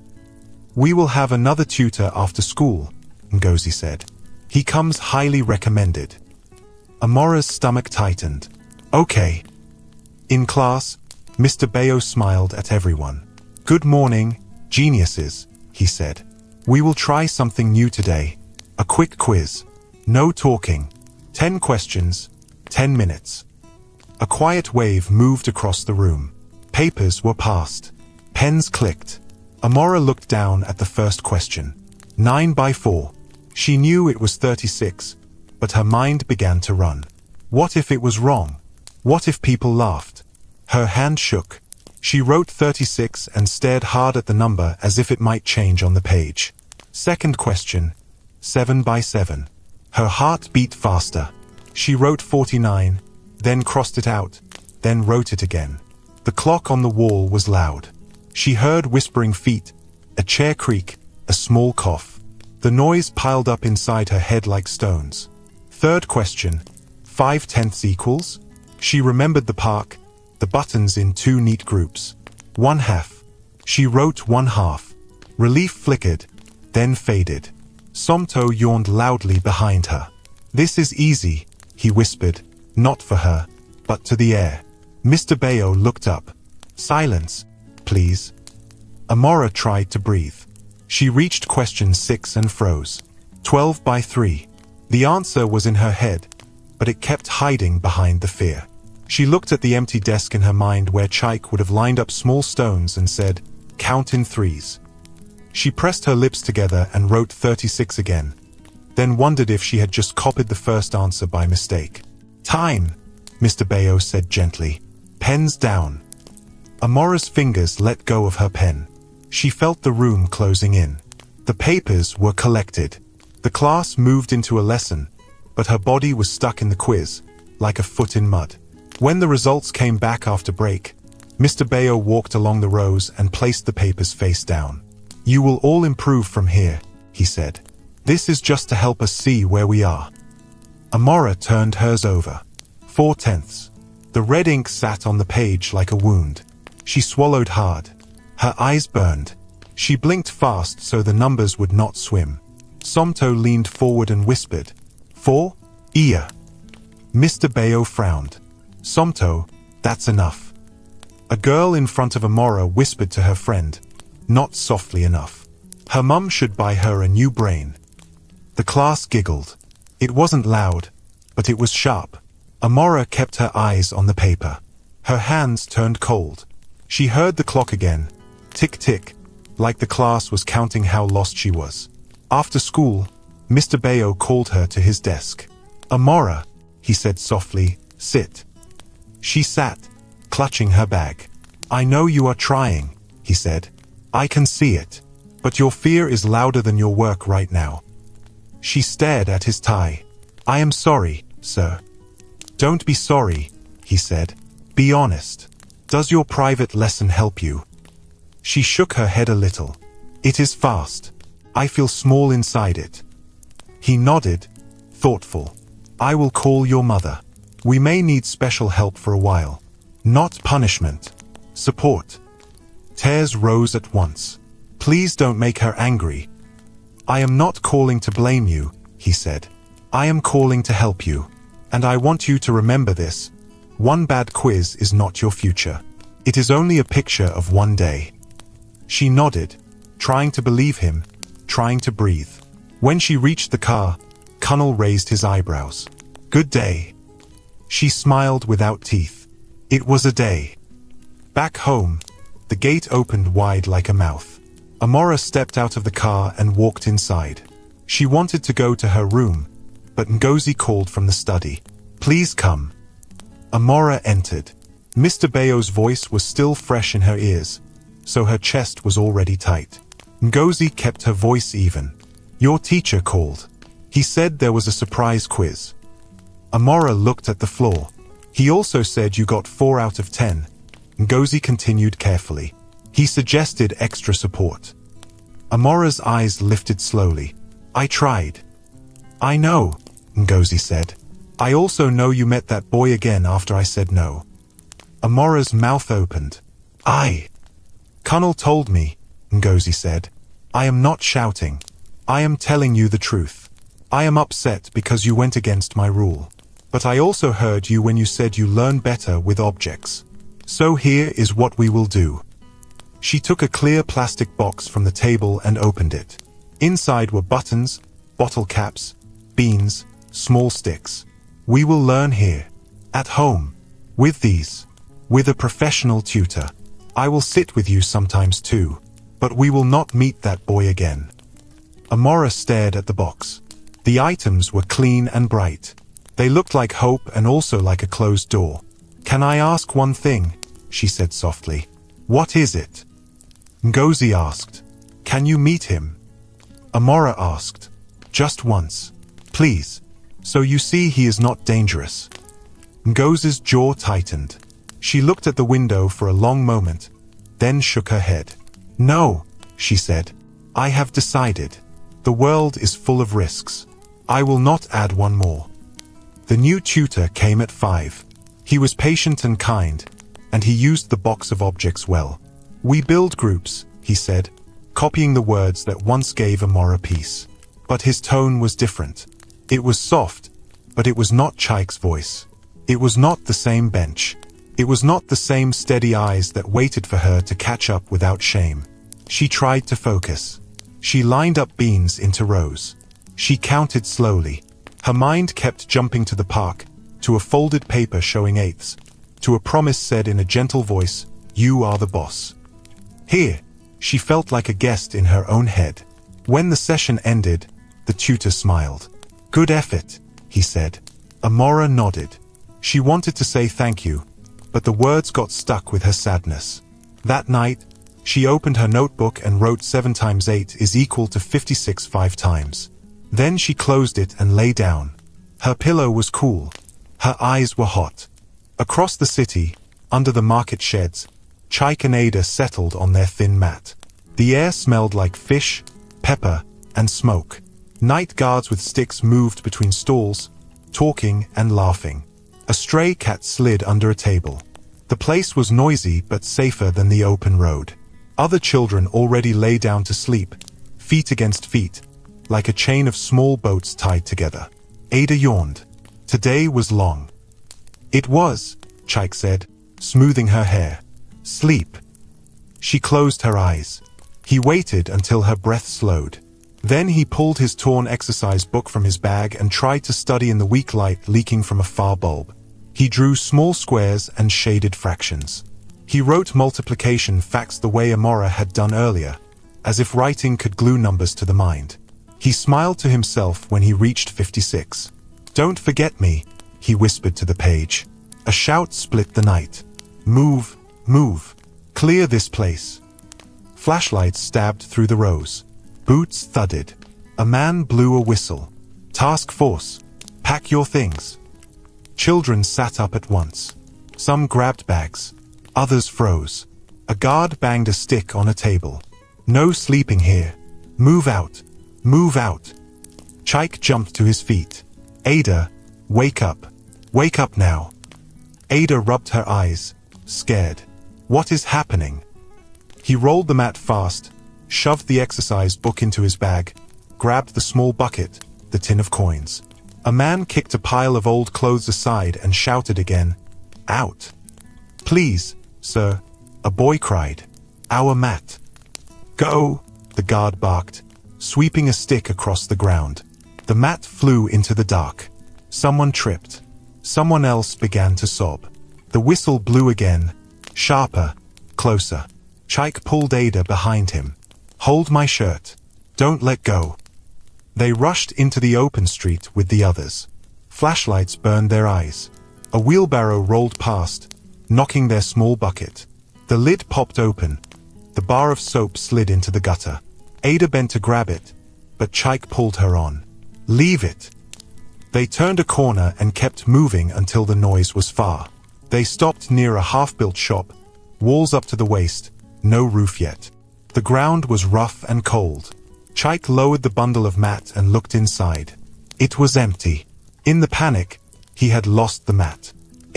We will have another tutor after school, Ngozi said. He comes highly recommended. Amora's stomach tightened. Okay. In class, Mr. Bayo smiled at everyone. Good morning, geniuses, he said. We will try something new today. A quick quiz. No talking. 10 questions, 10 minutes. A quiet wave moved across the room. Papers were passed. Pens clicked. Amora looked down at the first question. 9 by 4. She knew it was 36, but her mind began to run. What if it was wrong? What if people laughed? Her hand shook. She wrote 36 and stared hard at the number as if it might change on the page. Second question. 7 by 7. Her heart beat faster. She wrote 49, then crossed it out, then wrote it again. The clock on the wall was loud. She heard whispering feet, a chair creak, a small cough. The noise piled up inside her head like stones. Third question, 5/10 equals? She remembered the park, the buttons in 2 neat groups. 1/2. She wrote 1/2. Relief flickered, then faded. Somto yawned loudly behind her. This is easy, he whispered, not for her, but to the air. Mr. Bayo looked up. Silence, please. Amora tried to breathe. She reached question 6 and froze. 12/3. The answer was in her head, but it kept hiding behind the fear. She looked at the empty desk in her mind where Chaik would have lined up small stones and said, count in 3s. She pressed her lips together and wrote 36 again, then wondered if she had just copied the first answer by mistake. Time, Mr. Bayo said gently. Pens down. Amora's fingers let go of her pen. She felt the room closing in. The papers were collected. The class moved into a lesson, but her body was stuck in the quiz, like a foot in mud. When the results came back after break, Mr. Bayo walked along the rows and placed the papers face down. You will all improve from here, he said. This is just to help us see where we are. Amora turned hers over. 4/10. The red ink sat on the page like a wound. She swallowed hard. Her eyes burned. She blinked fast so the numbers would not swim. Somto leaned forward and whispered, 4, Ia. Mr. Bayo frowned. Somto, that's enough. A girl in front of Amora whispered to her friend, not softly enough. Her mum should buy her a new brain. The class giggled. It wasn't loud, but it was sharp. Amora kept her eyes on the paper. Her hands turned cold. She heard the clock again, tick-tick, like the class was counting how lost she was. After school, Mr. Bayo called her to his desk. Amora, he said softly, sit. She sat, clutching her bag. I know you are trying, he said. I can see it. But your fear is louder than your work right now. She stared at his tie. I am sorry, sir. Don't be sorry, he said. Be honest. Does your private lesson help you? She shook her head a little. It is fast. I feel small inside it. He nodded, thoughtful. I will call your mother. We may need special help for a while. Not punishment. Support. Tears rose at once. Please don't make her angry. I am not calling to blame you, he said. I am calling to help you. And I want you to remember this. One bad quiz is not your future. It is only a picture of one day. She nodded, trying to believe him, trying to breathe. When she reached the car, Kunnel raised his eyebrows. Good day. She smiled without teeth. It was a day. Back home, the gate opened wide like a mouth. Amora stepped out of the car and walked inside. She wanted to go to her room, but Ngozi called from the study. Please come. Amora entered. Mr. Bayo's voice was still fresh in her ears, so her chest was already tight. Ngozi kept her voice even. Your teacher called. He said there was a surprise quiz. Amora looked at the floor. He also said you got 4 out of 10. Ngozi continued carefully. He suggested extra support. Amora's eyes lifted slowly. I tried. I know, Ngozi said. I also know you met that boy again after I said no. Amora's mouth opened. Kunnel told me, Ngozi said. I am not shouting. I am telling you the truth. I am upset because you went against my rule. But I also heard you when you said you learn better with objects. So here is what we will do. She took a clear plastic box from the table and opened it. Inside were buttons, bottle caps, beans, small sticks. We will learn here, at home, with these, with a professional tutor. I will sit with you sometimes too, but we will not meet that boy again. Amora stared at the box. The items were clean and bright. They looked like hope and also like a closed door. Can I ask one thing? She said softly. What is it? Ngozi asked. Can you meet him? Amora asked. Just once. Please. So you see he is not dangerous. Ngozi's jaw tightened. She looked at the window for a long moment, then shook her head. "No," she said. "I have decided. The world is full of risks. I will not add one more." The new tutor came at 5. He was patient and kind, and he used the box of objects well. "We build groups," he said, copying the words that once gave Amora peace. But his tone was different. It was soft, but it was not Chaik's voice. It was not the same bench. It was not the same steady eyes that waited for her to catch up without shame. She tried to focus. She lined up beans into rows. She counted slowly. Her mind kept jumping to the park, to a folded paper showing eighths, to a promise said in a gentle voice, "You are the boss." Here, she felt like a guest in her own head. When the session ended, the tutor smiled. "Good effort," he said. Amora nodded. She wanted to say thank you, but the words got stuck with her sadness. That night, she opened her notebook and wrote 7 times 8 is equal to 56 5 times. Then she closed it and lay down. Her pillow was cool. Her eyes were hot. Across the city, under the market sheds, Chaik and Ada settled on their thin mat. The air smelled like fish, pepper, and smoke. Night guards with sticks moved between stalls, talking and laughing. A stray cat slid under a table. The place was noisy but safer than the open road. Other children already lay down to sleep, feet against feet, like a chain of small boats tied together. Ada yawned. Today was long. "It was," Chaik said, smoothing her hair. "Sleep." She closed her eyes. He waited until her breath slowed. Then he pulled his torn exercise book from his bag and tried to study in the weak light leaking from a far bulb. He drew small squares and shaded fractions. He wrote multiplication facts the way Amora had done earlier, as if writing could glue numbers to the mind. He smiled to himself when he reached 56. "Don't forget me," he whispered to the page. A shout split the night. "Move, move. Clear this place." Flashlights stabbed through the rows. Boots thudded. A man blew a whistle. "Task force, pack your things." Children sat up at once. Some grabbed bags. Others froze. A guard banged a stick on a table. "No sleeping here. Move out. Move out." Chaik jumped to his feet. "Ada, wake up. Wake up now." Ada rubbed her eyes, scared. "What is happening?" He rolled the mat fast, shoved the exercise book into his bag, grabbed the small bucket, the tin of coins. A man kicked a pile of old clothes aside and shouted again, "Out!" "Please, sir," a boy cried. "Our mat." "Go," the guard barked, sweeping a stick across the ground. The mat flew into the dark. Someone tripped. Someone else began to sob. The whistle blew again, sharper, closer. Chaik pulled Ada behind him. "Hold my shirt. Don't let go." They rushed into the open street with the others. Flashlights burned their eyes. A wheelbarrow rolled past, knocking their small bucket. The lid popped open. The bar of soap slid into the gutter. Ada bent to grab it, but Chaik pulled her on. "Leave it." They turned a corner and kept moving until the noise was far. They stopped near a half-built shop, walls up to the waist, no roof yet. The ground was rough and cold. Chaik lowered the bundle of mat and looked inside. It was empty. In the panic, he had lost the mat.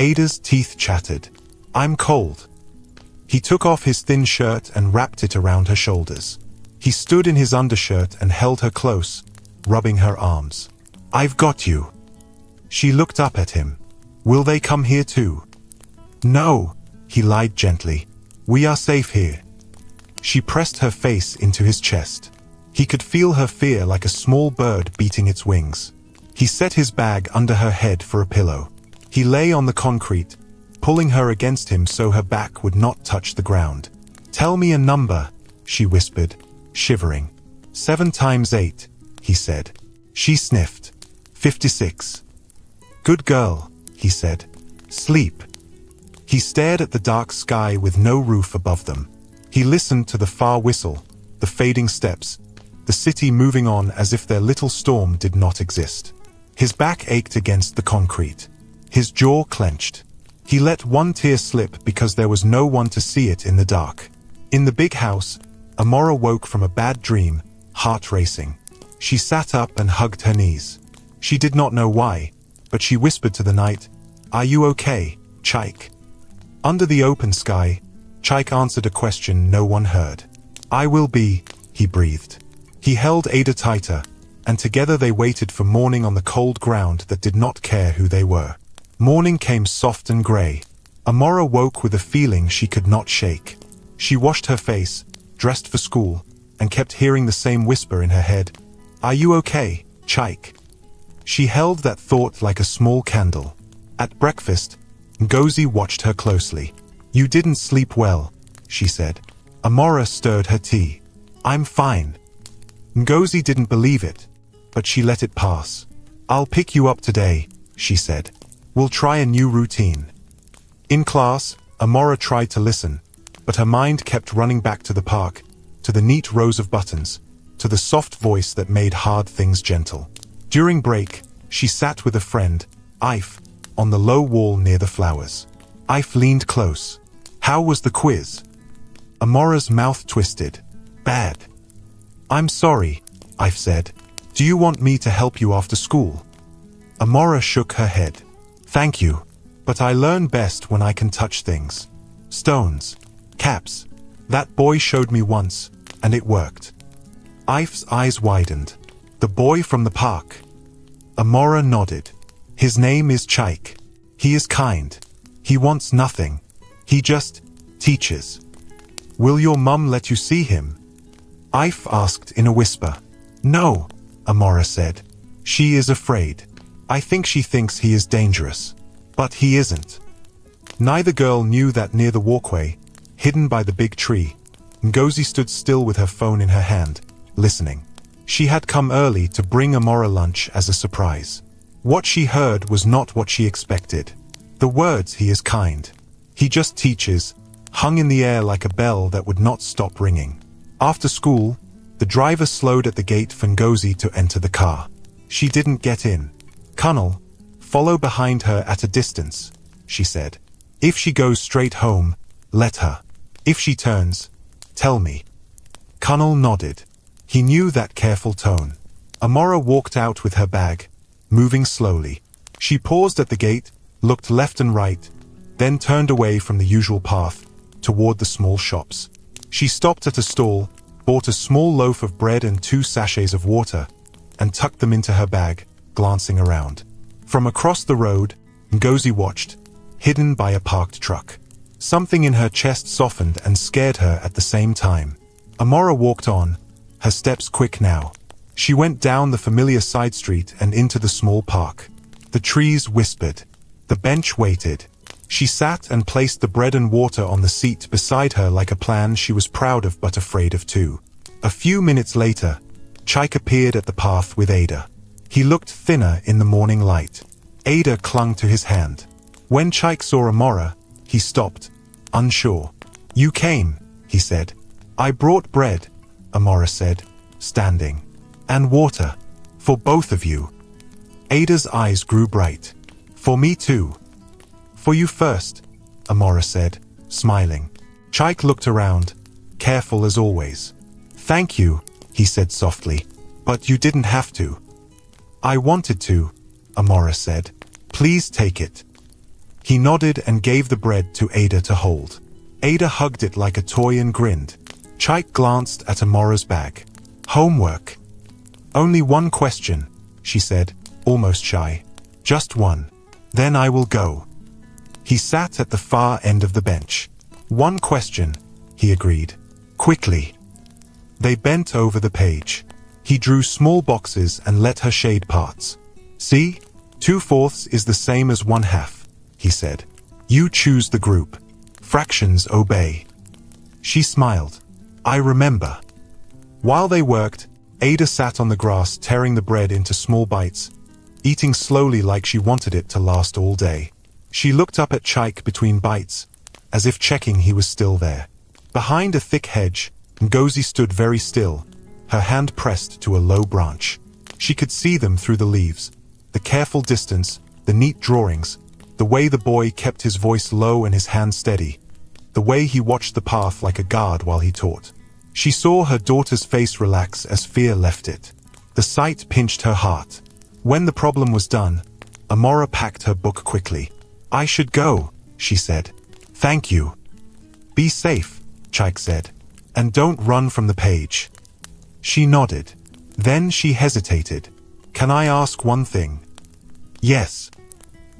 Ada's teeth chattered. "I'm cold." He took off his thin shirt and wrapped it around her shoulders. He stood in his undershirt and held her close, rubbing her arms. "I've got you." She looked up at him. "Will they come here too?" "No," he lied gently. "We are safe here." She pressed her face into his chest. He could feel her fear like a small bird beating its wings. He set his bag under her head for a pillow. He lay on the concrete, pulling her against him so her back would not touch the ground. "Tell me a number," she whispered, shivering. 7 times 8, he said. She sniffed. 56. "Good girl," he said. "Sleep." He stared at the dark sky with no roof above them. He listened to the far whistle, the fading steps, the city moving on as if their little storm did not exist. His back ached against the concrete. His jaw clenched. He let one tear slip because there was no one to see it in the dark. In the big house, Amora woke from a bad dream, heart racing. She sat up and hugged her knees. She did not know why, but she whispered to the night, "Are you okay, Chaik?" Under the open sky, Chaik answered a question no one heard. "I will be," he breathed. He held Ada tighter, and together they waited for morning on the cold ground that did not care who they were. Morning came soft and grey. Amora woke with a feeling she could not shake. She washed her face, dressed for school, and kept hearing the same whisper in her head, "Are you okay, Chaik?" She held that thought like a small candle. At breakfast, Ngozi watched her closely. "You didn't sleep well," she said. Amora stirred her tea. "I'm fine." Ngozi didn't believe it, but she let it pass. "I'll pick you up today," she said. "We'll try a new routine." In class, Amora tried to listen, but her mind kept running back to the park, to the neat rows of buttons, to the soft voice that made hard things gentle. During break, she sat with a friend, If, on the low wall near the flowers. If leaned close. "How was the quiz?" Amora's mouth twisted. "Bad." "I'm sorry," If said. "Do you want me to help you after school?" Amora shook her head. "Thank you, but I learn best when I can touch things. Stones. Caps. That boy showed me once, and it worked." Ife's eyes widened. "The boy from the park?" Amora nodded. "His name is Chaik. He is kind. He wants nothing. He just teaches." "Will your mum let you see him?" Ife asked in a whisper. "No," Amora said. "She is afraid. I think she thinks he is dangerous. But he isn't." Neither girl knew that near the walkway, hidden by the big tree, Ngozi stood still with her phone in her hand, listening. She had come early to bring Amora lunch as a surprise. What she heard was not what she expected. The words, "he is kind. He just teaches," hung in the air like a bell that would not stop ringing. After school, the driver slowed at the gate for Ngozi to enter the car. She didn't get in. "Kunal, follow behind her at a distance," she said. "If she goes straight home, let her. If she turns, tell me." Kunal nodded. He knew that careful tone. Amora walked out with her bag, moving slowly. She paused at the gate, looked left and right, then turned away from the usual path, toward the small shops. She stopped at a stall, bought a small loaf of bread and 2 sachets of water, and tucked them into her bag, glancing around. From across the road, Ngozi watched, hidden by a parked truck. Something in her chest softened and scared her at the same time. Amora walked on, her steps quick now. She went down the familiar side street and into the small park. The trees whispered. The bench waited. She sat and placed the bread and water on the seat beside her like a plan she was proud of but afraid of too. A few minutes later, Chaik appeared at the path with Ada. He looked thinner in the morning light. Ada clung to his hand. When Chaik saw Amora, he stopped, unsure. "You came," he said. "I brought bread," Amora said, standing. "And water. For both of you." Ada's eyes grew bright. "For me too." "For you first," Amora said, smiling. Chaik looked around, careful as always. "Thank you," he said softly, "but you didn't have to." "I wanted to," Amora said. "Please take it." He nodded and gave the bread to Ada to hold. Ada hugged it like a toy and grinned. Chaik glanced at Amora's bag. "Homework." "Only one question," she said, almost shy. "Just one. Then I will go." He sat at the far end of the bench. "One question," he agreed. "Quickly." They bent over the page. He drew small boxes and let her shade parts. "See? 2/4 is the same as 1/2, he said. "You choose the group. Fractions obey." She smiled. "I remember." While they worked, Ada sat on the grass tearing the bread into small bites, eating slowly like she wanted it to last all day. She looked up at Chaik between bites, as if checking he was still there. Behind a thick hedge, Ngozi stood very still, her hand pressed to a low branch. She could see them through the leaves, the careful distance, the neat drawings, the way the boy kept his voice low and his hand steady. the way he watched the path like a guard while he taught. She saw her daughter's face relax as fear left it. The sight pinched her heart. When the problem was done, Amora packed her book quickly. "I should go," she said. "Thank you." "Be safe," Chike said. "And don't run from the page." She nodded. Then she hesitated. "Can I ask one thing?" "Yes."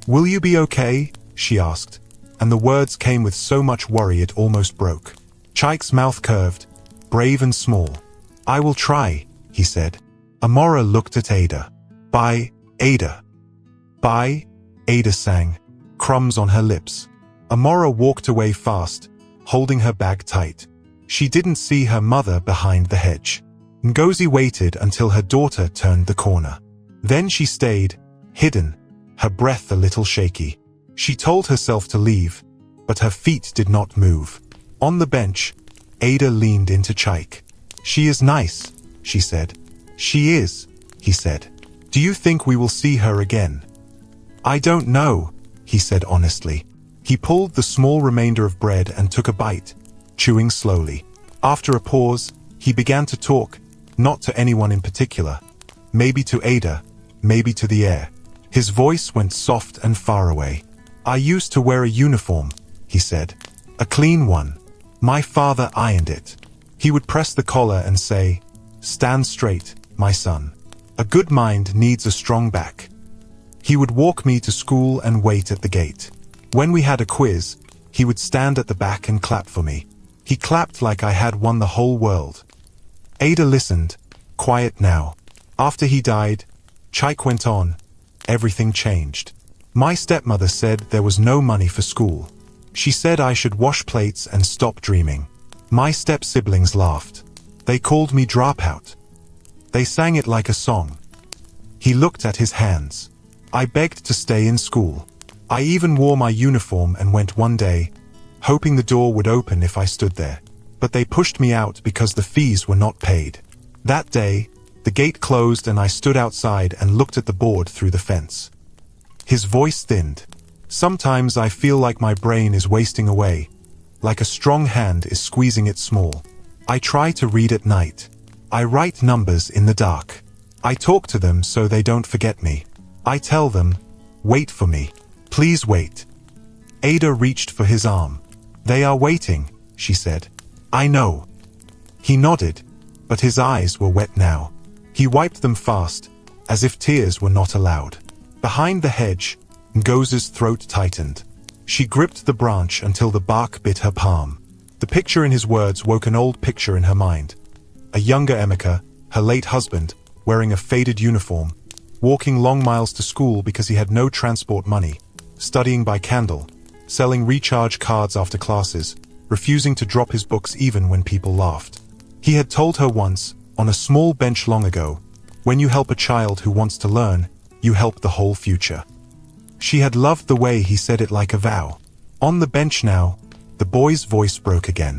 "Will you be okay?" she asked, and the words came with so much worry it almost broke. Chike's mouth curved, brave and small. "I will try," he said. Amora looked at Ada. "Bye, Ada." "Bye," Ada sang, crumbs on her lips. Amora walked away fast, holding her bag tight. She didn't see her mother behind the hedge. Ngozi waited until her daughter turned the corner. Then she stayed, hidden, her breath a little shaky. She told herself to leave, but her feet did not move. On the bench, Ada leaned into Chike. "She is nice," she said. "She is," he said. "Do you think we will see her again?" "I don't know," he said honestly. He pulled the small remainder of bread and took a bite, chewing slowly. After a pause, he began to talk, not to anyone in particular. Maybe to Ada, maybe to the air. His voice went soft and far away. "I used to wear a uniform," he said. "A clean one. My father ironed it. He would press the collar and say, 'Stand straight, my son. A good mind needs a strong back.' He would walk me to school and wait at the gate. When we had a quiz, he would stand at the back and clap for me. He clapped like I had won the whole world." Ada listened, quiet now. "After he died," Chike went on, "everything changed. My stepmother said there was no money for school. She said I should wash plates and stop dreaming. My step-siblings laughed. They called me dropout. They sang it like a song." He looked at his hands. "I begged to stay in school. I even wore my uniform and went one day, hoping the door would open if I stood there. But they pushed me out because the fees were not paid. That day, the gate closed and I stood outside and looked at the board through the fence." His voice thinned. "Sometimes I feel like my brain is wasting away, like a strong hand is squeezing it small. I try to read at night. I write numbers in the dark. I talk to them so they don't forget me. I tell them, 'Wait for me. Please wait.'" Ada reached for his arm. "They are waiting," she said. "I know." He nodded, but his eyes were wet now. He wiped them fast, as if tears were not allowed. Behind the hedge, Ngozi's throat tightened. She gripped the branch until the bark bit her palm. The picture in his words woke an old picture in her mind. A younger Emeka, her late husband, wearing a faded uniform, walking long miles to school because he had no transport money, studying by candle, selling recharge cards after classes, refusing to drop his books even when people laughed. He had told her once, on a small bench long ago, "When you help a child who wants to learn, you help the whole future." She had loved the way he said it like a vow. On the bench now, the boy's voice broke again.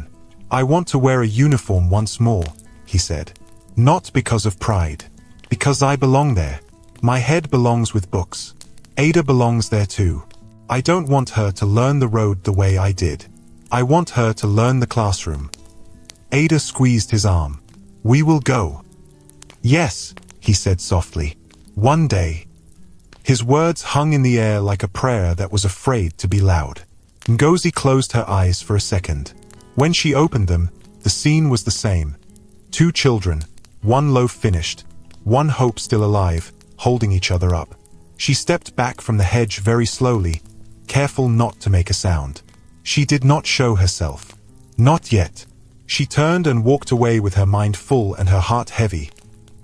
"I want to wear a uniform once more," he said. "Not because of pride. Because I belong there. My head belongs with books. Ada belongs there too. I don't want her to learn the road the way I did. I want her to learn the classroom." Ada squeezed his arm. "We will go." "Yes," he said softly. "One day." His words hung in the air like a prayer that was afraid to be loud. Ngozi closed her eyes for a second. When she opened them, the scene was the same. Two children, one loaf finished, one hope still alive, holding each other up. She stepped back from the hedge very slowly, careful not to make a sound. She did not show herself. Not yet. She turned and walked away with her mind full and her heart heavy,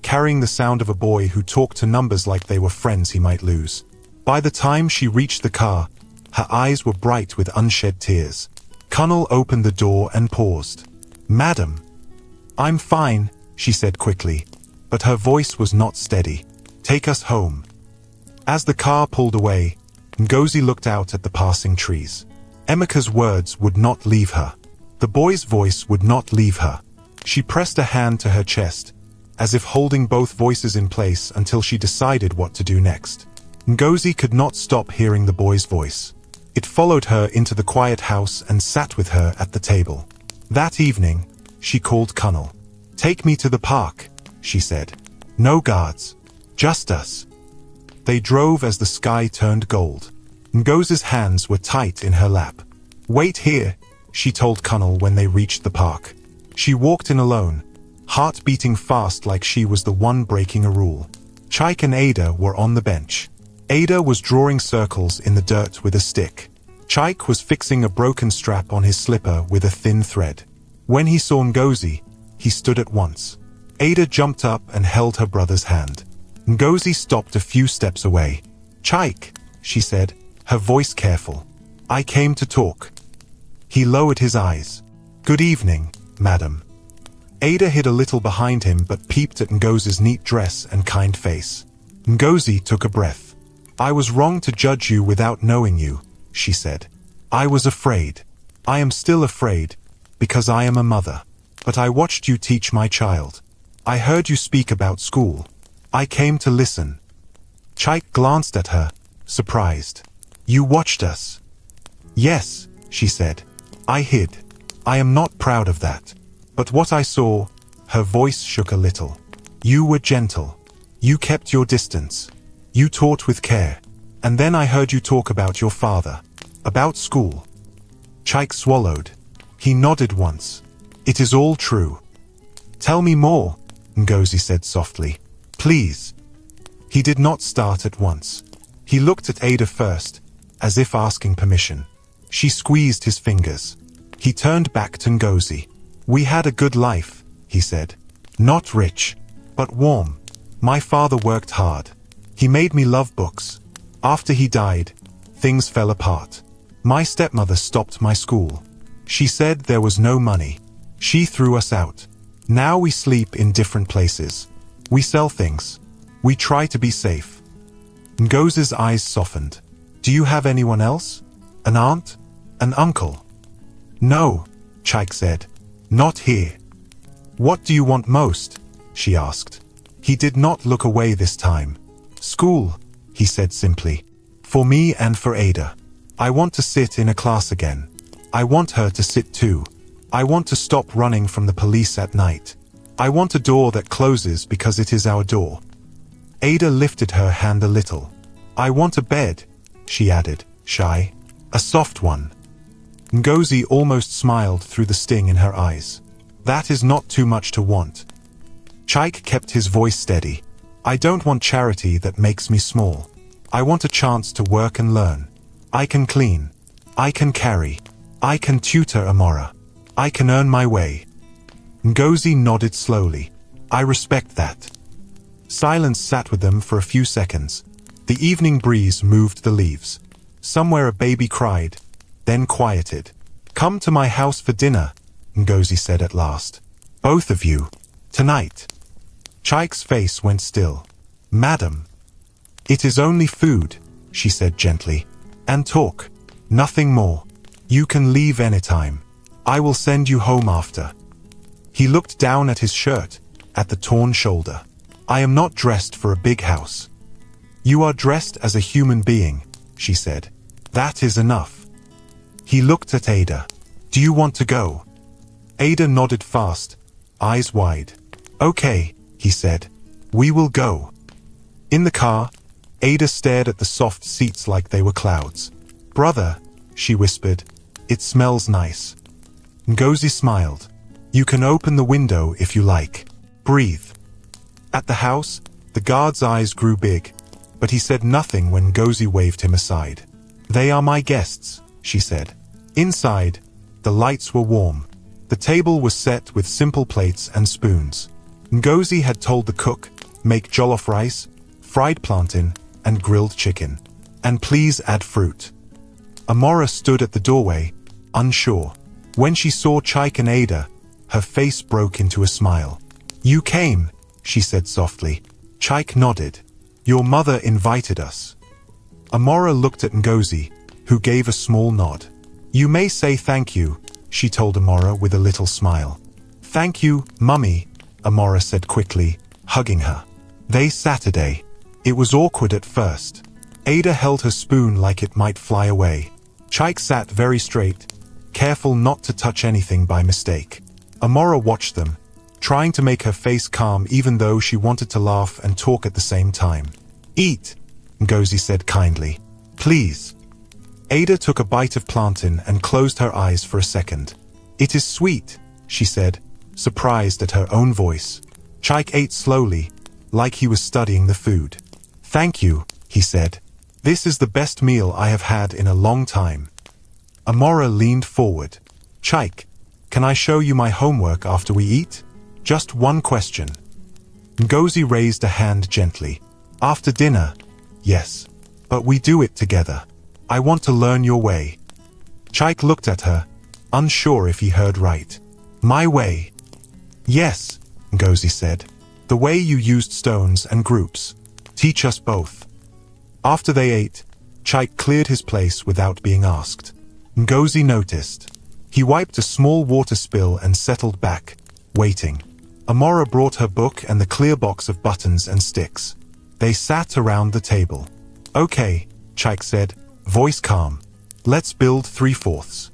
carrying the sound of a boy who talked to numbers like they were friends he might lose. By the time she reached the car, her eyes were bright with unshed tears. Kunnel opened the door and paused. "Madam." "I'm fine," she said quickly, but her voice was not steady. "Take us home." As the car pulled away, Ngozi looked out at the passing trees. Emeka's words would not leave her. The boy's voice would not leave her. She pressed a hand to her chest, as if holding both voices in place until she decided what to do next. Ngozi could not stop hearing the boy's voice. It followed her into the quiet house and sat with her at the table. That evening, she called Kunnel. "Take me to the park," she said. "No guards. Just us." They drove as the sky turned gold. Ngozi's hands were tight in her lap. "Wait here," she told Kunnel when they reached the park. She walked in alone, heart beating fast like she was the one breaking a rule. Chaik and Ada were on the bench. Ada was drawing circles in the dirt with a stick. Chaik was fixing a broken strap on his slipper with a thin thread. When he saw Ngozi, he stood at once. Ada jumped up and held her brother's hand. Ngozi stopped a few steps away. "Chaik," she said, her voice careful. "I came to talk." He lowered his eyes. "Good evening, madam." Ada hid a little behind him but peeped at Ngozi's neat dress and kind face. Ngozi took a breath. "I was wrong to judge you without knowing you," she said. "I was afraid. I am still afraid, because I am a mother. But I watched you teach my child. I heard you speak about school. I came to listen." Chaik glanced at her, surprised. "You watched us?" "Yes," she said. "I hid. I am not proud of that. But what I saw," her voice shook a little. "You were gentle. You kept your distance. You taught with care. And then I heard you talk about your father. About school." Chaik swallowed. He nodded once. "It is all true." "Tell me more," Ngozi said softly. "Please." He did not start at once. He looked at Ada first, as if asking permission. She squeezed his fingers. He turned back to Ngozi. "We had a good life," he said. "Not rich, but warm. My father worked hard. He made me love books. After he died, things fell apart. My stepmother stopped my school. She said there was no money. She threw us out. Now we sleep in different places. We sell things. We try to be safe." Ngozi's eyes softened. "Do you have anyone else? An aunt? An uncle?" "No," Chaik said. "Not here." "What do you want most?" she asked. He did not look away this time. "School," he said simply. "For me and for Ada. I want to sit in a class again. I want her to sit too. I want to stop running from the police at night. I want a door that closes because it is our door." Ada lifted her hand a little. "I want a bed," she added, shy. "A soft one." Ngozi almost smiled through the sting in her eyes. "That is not too much to want." Chaik kept his voice steady. "I don't want charity that makes me small. I want a chance to work and learn. I can clean. I can carry. I can tutor Amora. I can earn my way." Ngozi nodded slowly. "I respect that." Silence sat with them for a few seconds. The evening breeze moved the leaves. Somewhere a baby cried, then quieted. "Come to my house for dinner," Ngozi said at last. "Both of you. Tonight." Chaik's face went still. "Madam." "It is only food," she said gently. "And talk. Nothing more. You can leave anytime. I will send you home after." He looked down at his shirt, at the torn shoulder. "I am not dressed for a big house." "You are dressed as a human being," she said. "That is enough." He looked at Ada. "Do you want to go?" Ada nodded fast, eyes wide. "Okay," he said. "We will go." In the car, Ada stared at the soft seats like they were clouds. "Brother," she whispered, "it smells nice." Ngozi smiled. "You can open the window if you like. Breathe." At the house, the guard's eyes grew big, but he said nothing when Ngozi waved him aside. "They are my guests," she said. Inside, the lights were warm. The table was set with simple plates and spoons. Ngozi had told the cook, "Make jollof rice, fried plantain, and grilled chicken. And please add fruit." Amora stood at the doorway, unsure. When she saw Chaik and Ada, her face broke into a smile. "You came," she said softly. Chaik nodded. "Your mother invited us." Amora looked at Ngozi, who gave a small nod. "You may say thank you," she told Amora with a little smile. "Thank you, Mummy," Amora said quickly, hugging her. They Saturday. It was awkward at first. Ada held her spoon like it might fly away. Chaik sat very straight, careful not to touch anything by mistake. Amora watched them, trying to make her face calm even though she wanted to laugh and talk at the same time. "Eat," Ngozi said kindly. "Please." Ada took a bite of plantain and closed her eyes for a second. "It is sweet," she said, surprised at her own voice. Chaik ate slowly, like he was studying the food. "Thank you," he said. "This is the best meal I have had in a long time." Amora leaned forward. "Chaik, can I show you my homework after we eat? Just one question." Ngozi raised a hand gently. "After dinner? Yes. But we do it together. I want to learn your way." Chaik looked at her, unsure if he heard right. "My way?" "Yes," Ngozi said. "The way you used stones and groups. Teach us both." After they ate, Chaik cleared his place without being asked. Ngozi noticed. He wiped a small water spill and settled back, waiting. Amora brought her book and the clear box of buttons and sticks. They sat around the table. "Okay," Chaik said, voice calm. "Let's build 3/4."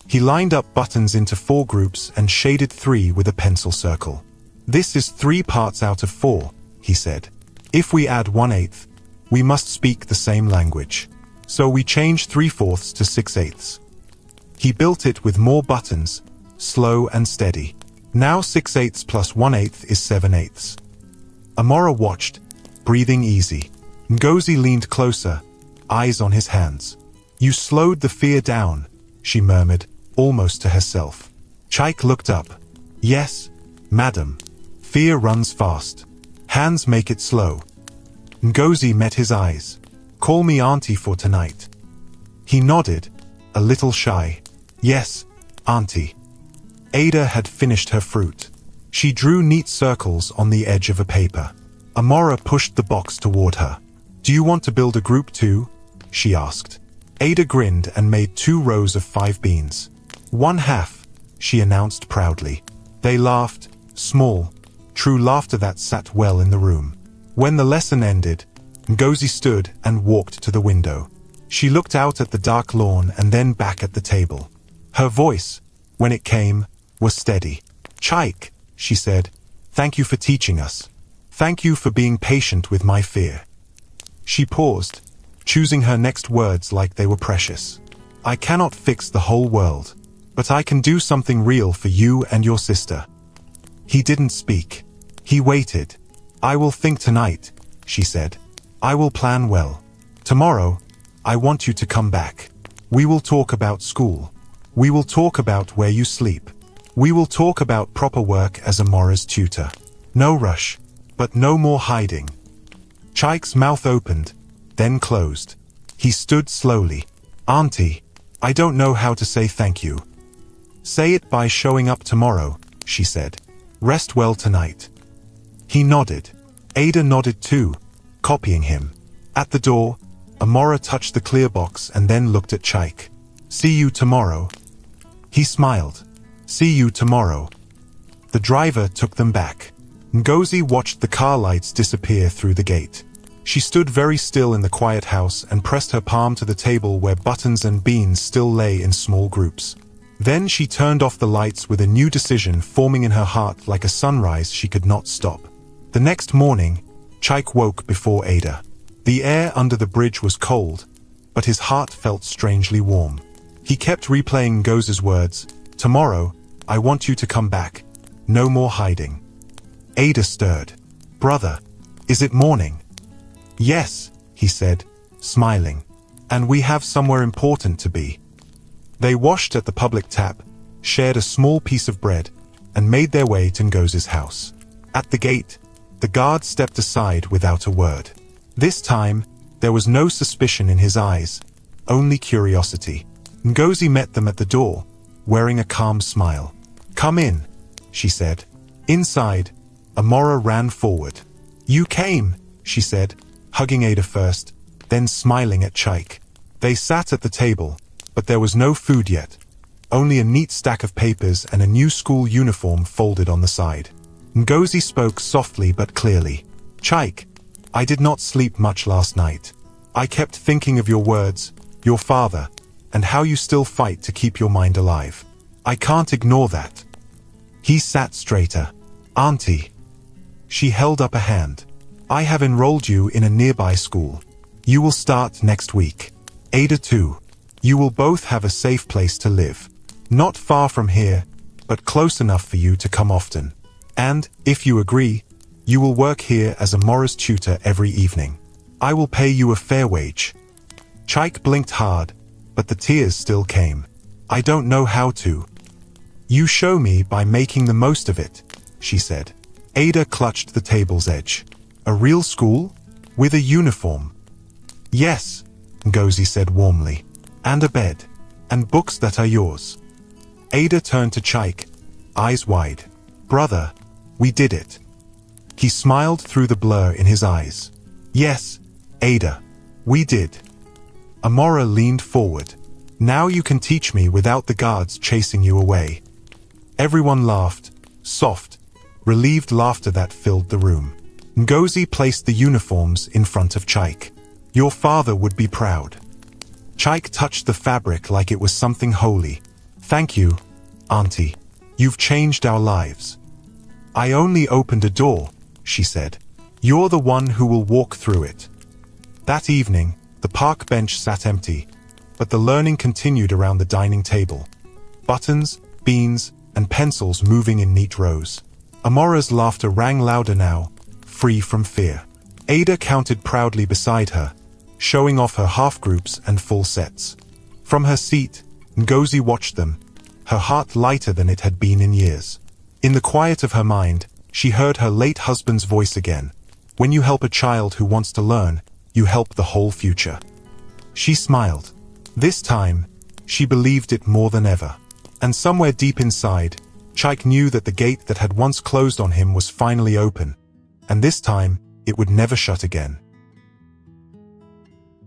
He lined up buttons into 4 groups and shaded 3 with a pencil circle. "This is 3 parts out of 4, he said. "If we add 1/8, we must speak the same language. So we change 3/4 to 6/8. He built it with more buttons, slow and steady. Now 6/8 plus 1/8 is 7/8. Amora watched, breathing easy. Ngozi leaned closer, eyes on his hands. "You slowed the fear down," she murmured, almost to herself. Chaik looked up. "Yes, madam. Fear runs fast. Hands make it slow." Ngozi met his eyes. "Call me auntie for tonight." He nodded, a little shy. "Yes, auntie." Ada had finished her fruit. She drew neat circles on the edge of a paper. Amora pushed the box toward her. "Do you want to build a group too?" she asked. Ada grinned and made 2 rows of 5 beans. "1/2, she announced proudly. They laughed, small, true laughter that sat well in the room. When the lesson ended, Ngozi stood and walked to the window. She looked out at the dark lawn and then back at the table. Her voice, when it came, was steady. "Chaik," she said, "thank you for teaching us. Thank you for being patient with my fear." She paused, choosing her next words like they were precious. "I cannot fix the whole world, but I can do something real for you and your sister." He didn't speak. He waited. "I will think tonight," she said. "I will plan well. Tomorrow, I want you to come back. We will talk about school. We will talk about where you sleep. We will talk about proper work as Amora's tutor. No rush, but no more hiding." Chaik's mouth opened, then closed. He stood slowly. "Auntie, I don't know how to say thank you." "Say it by showing up tomorrow," she said. "Rest well tonight." He nodded. Ada nodded too, copying him. At the door, Amora touched the clear box and then looked at Chaik. "See you tomorrow." He smiled. "See you tomorrow." The driver took them back. Ngozi watched the car lights disappear through the gate. She stood very still in the quiet house and pressed her palm to the table where buttons and beans still lay in small groups. Then she turned off the lights with a new decision forming in her heart like a sunrise she could not stop. The next morning, Chaik woke before Ada. The air under the bridge was cold, but his heart felt strangely warm. He kept replaying Ngozi's words, "Tomorrow, I want you to come back. No more hiding." Ada stirred. "Brother, is it morning?" "Yes," he said, smiling. "And we have somewhere important to be." They washed at the public tap, shared a small piece of bread, and made their way to Ngozi's house. At the gate, the guard stepped aside without a word. This time, there was no suspicion in his eyes, only curiosity. Ngozi met them at the door, wearing a calm smile. "Come in," she said. Inside, Amora ran forward. "You came," she said, hugging Ada first, then smiling at Chaik. They sat at the table, but there was no food yet, only a neat stack of papers and a new school uniform folded on the side. Ngozi spoke softly but clearly. "Chaik, I did not sleep much last night. I kept thinking of your words, your father, and how you still fight to keep your mind alive. I can't ignore that. He sat straighter. Auntie. She held up a hand. I have enrolled you in a nearby school. You will start next week. Ada too. You will both have a safe place to live. Not far from here, but close enough for you to come often. And, if you agree, you will work here as a Morris tutor every evening. I will pay you a fair wage. Chike blinked hard, but the tears still came. I don't know how to. You show me by making the most of it, she said. Ada clutched the table's edge. A real school? With a uniform? Yes, Ngozi said warmly. And a bed. And books that are yours. Ada turned to Chike, eyes wide. Brother, we did it. He smiled through the blur in his eyes. Yes, Ada, we did. Amora leaned forward. Now you can teach me without the guards chasing you away. Everyone laughed, soft, relieved laughter that filled the room. Ngozi placed the uniforms in front of Chike. Your father would be proud. Chike touched the fabric like it was something holy. Thank you, Auntie. You've changed our lives. I only opened a door, she said. You're the one who will walk through it. That evening, the park bench sat empty, but the learning continued around the dining table. Buttons, beans, and pencils moving in neat rows. Amora's laughter rang louder now, free from fear. Ada counted proudly beside her, showing off her half-groups and full sets. From her seat, Ngozi watched them, her heart lighter than it had been in years. In the quiet of her mind, she heard her late husband's voice again. When you help a child who wants to learn, you help the whole future. She smiled. This time, she believed it more than ever. And somewhere deep inside, Chike knew that the gate that had once closed on him was finally open, and this time, it would never shut again.